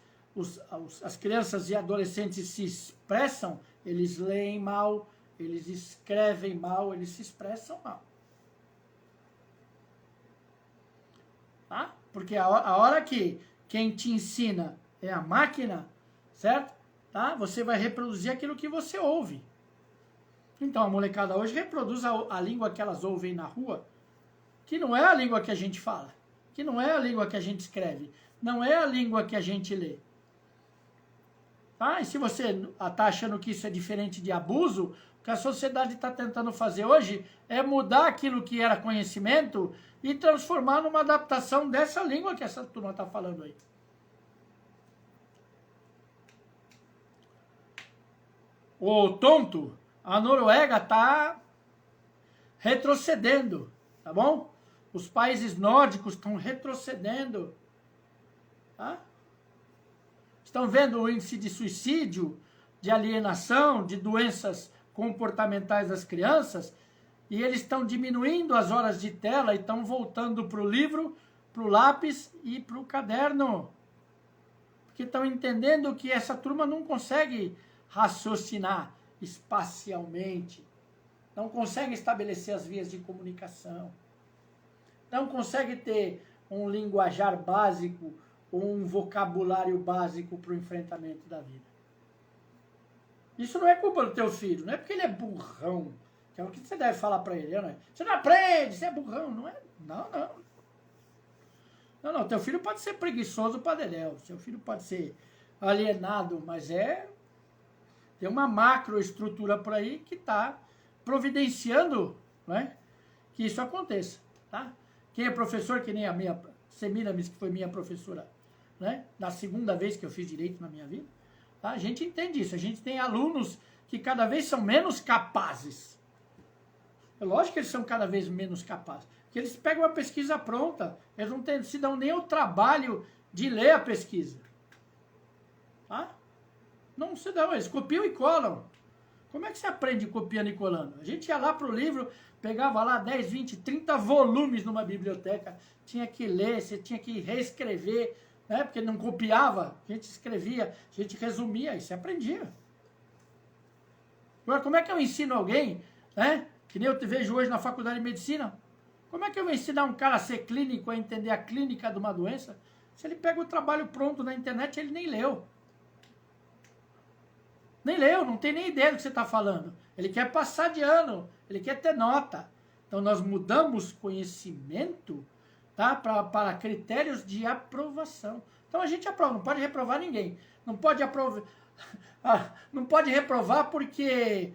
crianças e adolescentes se expressam, eles leem mal, eles escrevem mal, eles se expressam mal. Tá? Porque a hora que quem te ensina é a máquina, certo? Tá? Você vai reproduzir aquilo que você ouve. Então a molecada hoje reproduz a língua que elas ouvem na rua, que não é a língua que a gente fala, que não é a língua que a gente escreve, não é a língua que a gente lê. Tá? E se você está achando que isso é diferente de abuso, o que a sociedade está tentando fazer hoje é mudar aquilo que era conhecimento e transformar numa adaptação dessa língua que essa turma está falando aí. Ô tonto, a Noruega está retrocedendo, tá bom? Os países nórdicos estão retrocedendo. Tá? Estão vendo o índice de suicídio, de alienação, de doenças comportamentais das crianças, e eles estão diminuindo as horas de tela e estão voltando para o livro, para o lápis e para o caderno. Porque estão entendendo que essa turma não consegue raciocinar espacialmente, não consegue estabelecer as vias de comunicação, não consegue ter um linguajar básico ou um vocabulário básico para o enfrentamento da vida. Isso não é culpa do teu filho, não é porque ele é burrão, que é o que você deve falar para ele, não é? Você não aprende, você é burrão, não é? Não, teu filho pode ser preguiçoso para dedéu, seu filho pode ser alienado, mas tem uma macroestrutura por aí que está providenciando, né, que isso aconteça, tá? Quem é professor, que nem a minha Semiramis, que foi minha professora, né, na segunda vez que eu fiz direito na minha vida, tá? A gente entende isso, a gente tem alunos que cada vez são menos capazes. É lógico que eles são cada vez menos capazes, porque eles pegam a pesquisa pronta, eles não se dão nem o trabalho de ler a pesquisa. Tá? Não se dão, eles copiam e colam. Como é que você aprende copiando e colando? A gente ia lá para o livro, pegava lá 10, 20, 30 volumes numa biblioteca, tinha que ler, você tinha que reescrever, né? Porque não copiava, a gente escrevia, a gente resumia e você aprendia. Agora, como é que eu ensino alguém, né? Que nem eu te vejo hoje na faculdade de medicina, como é que eu vou ensinar um cara a ser clínico, a entender a clínica de uma doença, se ele pega o trabalho pronto na internet, ele nem leu. Nem leu, não tem nem ideia do que você está falando. Ele quer passar de ano, ele quer ter nota. Então nós mudamos conhecimento, tá, para critérios de aprovação. Então a gente aprova, não pode reprovar ninguém. Não pode reprovar porque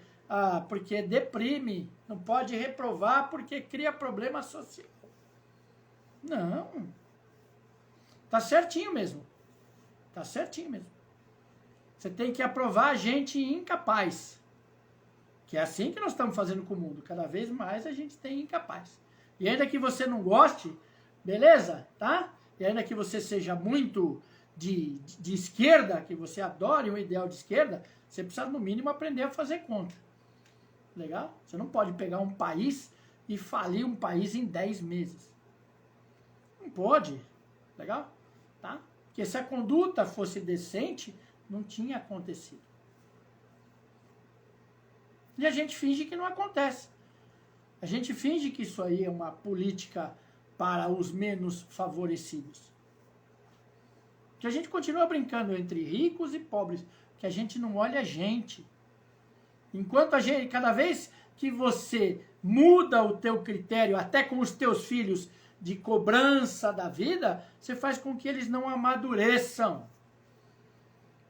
porque deprime, não pode reprovar porque cria problema social. Não. Tá certinho mesmo. Tá certinho mesmo. Você tem que aprovar a gente incapaz. Que é assim que nós estamos fazendo com o mundo. Cada vez mais a gente tem incapaz. E ainda que você não goste, beleza? Tá? E ainda que você seja muito de esquerda, que você adore um ideal de esquerda, você precisa no mínimo aprender a fazer conta. Legal? Você não pode pegar um país e falir um país em 10 meses. Não pode. Legal? Tá? Porque se a conduta fosse decente, não tinha acontecido. E a gente finge que não acontece. A gente finge que isso aí é uma política para os menos favorecidos. Que a gente continua brincando entre ricos e pobres, que a gente não olha a gente. Enquanto a gente, cada vez que você muda o teu critério, até com os teus filhos, de cobrança da vida, você faz com que eles não amadureçam.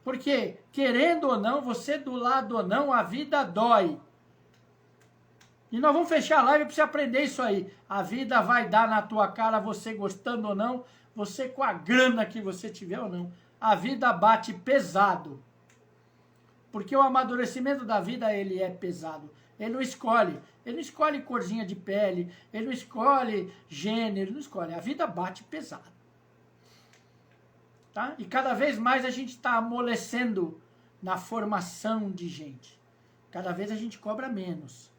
Porque, querendo ou não, você do lado ou não, a vida dói. E nós vamos fechar a live para você aprender isso aí. A vida vai dar na tua cara, você gostando ou não, você com a grana que você tiver ou não. A vida bate pesado. Porque o amadurecimento da vida, ele é pesado. Ele não escolhe. Ele não escolhe corzinha de pele. Ele não escolhe gênero. Ele não escolhe. A vida bate pesado. Tá? E cada vez mais a gente está amolecendo na formação de gente. Cada vez a gente cobra menos.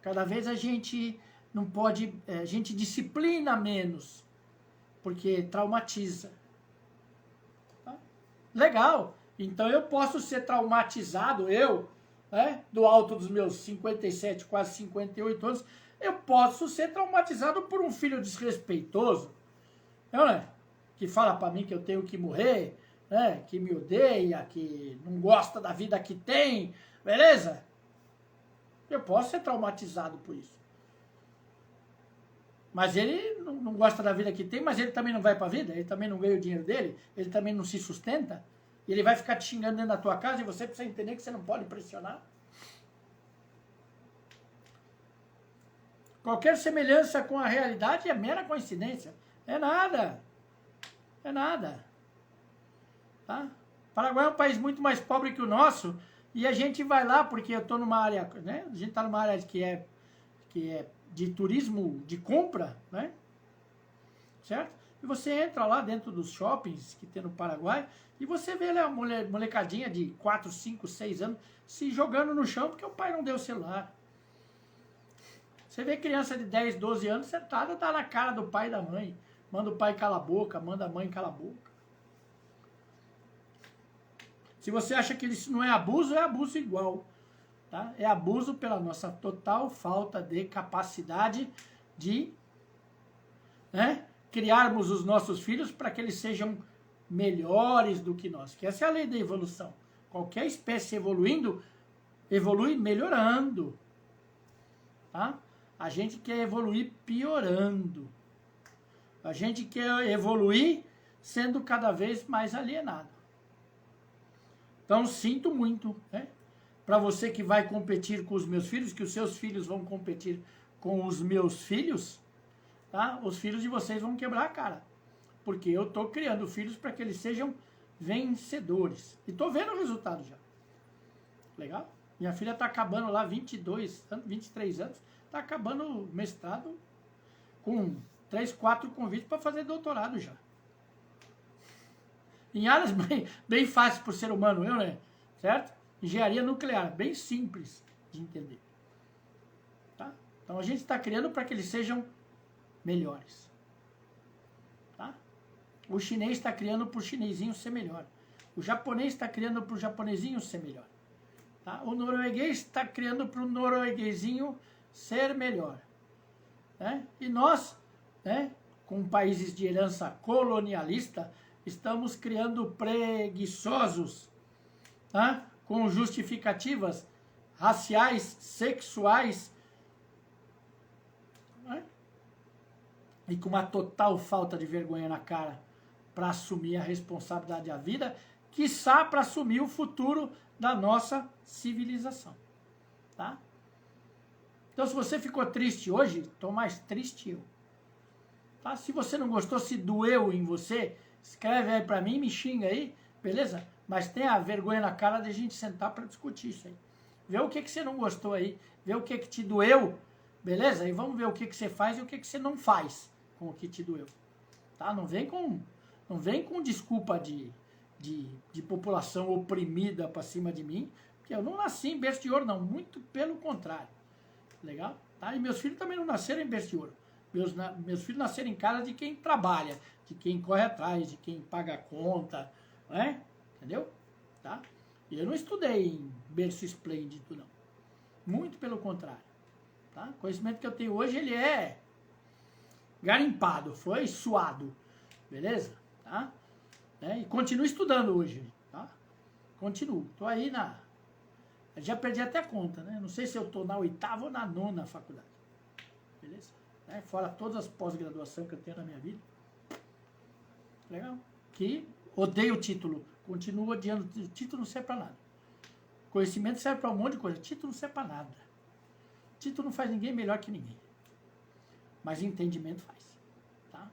Cada vez a gente não pode... a gente disciplina menos. Porque traumatiza. Tá? Legal. Então eu posso ser traumatizado, do alto dos meus 57, quase 58 anos, eu posso ser traumatizado por um filho desrespeitoso, que fala para mim que eu tenho que morrer, que me odeia, que não gosta da vida que tem, beleza? Eu posso ser traumatizado por isso. Mas ele não gosta da vida que tem, mas ele também não vai para a vida, ele também não ganha o dinheiro dele, ele também não se sustenta. Ele vai ficar te xingando dentro da tua casa e você precisa entender que você não pode pressionar. Qualquer semelhança com a realidade é mera coincidência. É nada. É nada. Tá? O Paraguai é um país muito mais pobre que o nosso e a gente vai lá porque eu estou numa área, né? A gente está numa área que é de turismo de compra, né? Certo? E você entra lá dentro dos shoppings que tem no Paraguai e você vê lá a molecadinha de 4, 5, 6 anos se jogando no chão porque o pai não deu o celular. Você vê criança de 10, 12 anos sentada, tá na cara do pai e da mãe. Manda o pai calar a boca, manda a mãe calar a boca. Se você acha que isso não é abuso igual. Tá? É abuso pela nossa total falta de capacidade de criarmos os nossos filhos para que eles sejam melhores do que nós. Que essa é a lei da evolução. Qualquer espécie evoluindo, evolui melhorando. Tá? A gente quer evoluir piorando. A gente quer evoluir sendo cada vez mais alienado. Então, sinto muito, para você que vai competir com os meus filhos, que os seus filhos vão competir com os meus filhos, tá? Os filhos de vocês vão quebrar a cara. Porque eu estou criando filhos para que eles sejam vencedores. E estou vendo o resultado já. Legal? Minha filha está acabando lá 22 anos, 23 anos. Está acabando o mestrado com 3, 4 convites para fazer doutorado já. Em áreas bem fáceis para o ser humano, certo? Engenharia nuclear, bem simples de entender. Tá? Então a gente está criando para que eles sejam melhores. Tá? O chinês está criando para o chinesinho ser melhor. O japonês está criando para o japonesinho ser melhor. Tá? O norueguês está criando para o norueguesinho ser melhor. E nós, com países de herança colonialista, estamos criando preguiçosos, tá? Com justificativas raciais, sexuais, e com uma total falta de vergonha na cara para assumir a responsabilidade da vida, quiçá para assumir o futuro da nossa civilização. tá? Então, se você ficou triste hoje, tô mais triste eu. Tá? Se você não gostou, se doeu em você, escreve aí pra mim, me xinga aí, beleza? Mas tenha vergonha na cara de a gente sentar pra discutir isso aí. Vê o que você não gostou aí, vê o que te doeu, beleza? E vamos ver o que você faz e o que você não faz com o que te doeu. Tá? Não vem com desculpa de população oprimida pra cima de mim, porque eu não nasci em berço de ouro, não. Muito pelo contrário. Legal? Tá? E meus filhos também não nasceram em berço de ouro. Meus filhos nasceram em casa de quem trabalha, de quem corre atrás, de quem paga a conta, né? Entendeu? Tá? E eu não estudei em berço esplêndido, não. Muito pelo contrário. Tá? O conhecimento que eu tenho hoje, ele é garimpado, foi suado. Beleza? Tá? E continuo estudando hoje. Tá? Continuo. Tô aí já perdi até a conta, né? Não sei se eu tô na 8ª ou na 9ª faculdade. Beleza? Fora todas as pós-graduações que eu tenho na minha vida. Legal? Que odeio o título. Continuo odiando. O título não serve pra nada. Conhecimento serve pra um monte de coisa. Título não serve pra nada. Título não faz ninguém melhor que ninguém. Mas entendimento faz. Tá?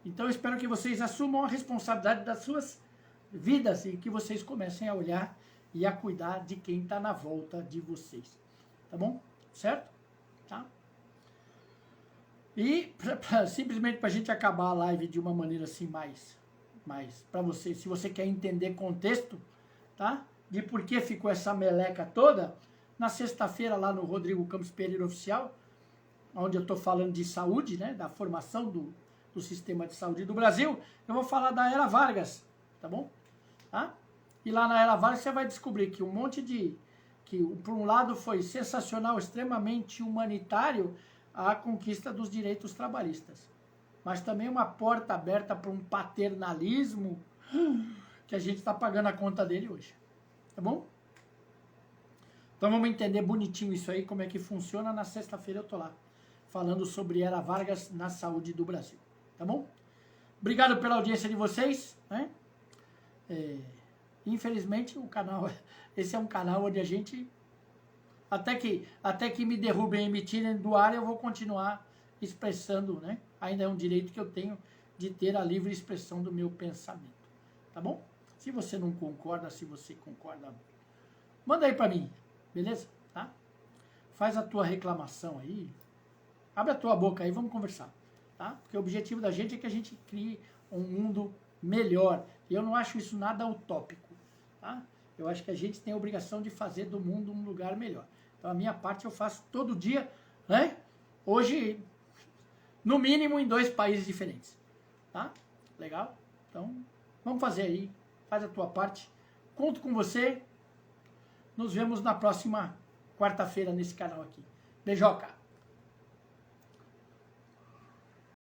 Então eu espero que vocês assumam a responsabilidade das suas vidas e que vocês comecem a olhar e a cuidar de quem está na volta de vocês. Tá bom? Certo? Tá? E simplesmente para a gente acabar a live de uma maneira assim mais para você, se você quer entender contexto, tá? De por que ficou essa meleca toda, na sexta-feira lá no Rodrigo Campos Pereira Oficial, onde eu estou falando de saúde, né? Da formação do sistema de saúde do Brasil, eu vou falar da Era Vargas, tá bom? Tá? E lá na Era Vargas você vai descobrir que um monte que por um lado foi sensacional, extremamente humanitário, a conquista dos direitos trabalhistas. Mas também uma porta aberta para um paternalismo que a gente está pagando a conta dele hoje. Tá bom? Então vamos entender bonitinho isso aí, como é que funciona. Na sexta-feira eu tô lá, falando sobre Era Vargas na saúde do Brasil. Tá bom? Obrigado pela audiência de vocês. Né? Infelizmente, esse é um canal onde a gente... Até que me derrubem e me tirem do ar, eu vou continuar expressando, né? Ainda é um direito que eu tenho de ter a livre expressão do meu pensamento. Tá bom? Se você não concorda, se você concorda, manda aí pra mim, beleza? Tá? Faz a tua reclamação aí. Abre a tua boca aí, vamos conversar. Tá? Porque o objetivo da gente é que a gente crie um mundo melhor. E eu não acho isso nada utópico. Tá? Eu acho que a gente tem a obrigação de fazer do mundo um lugar melhor. Então a minha parte eu faço todo dia, né? Hoje, no mínimo em 2 países diferentes. Tá? Legal? Então, vamos fazer aí. Faz a tua parte. Conto com você. Nos vemos na próxima quarta-feira nesse canal aqui. Beijoca!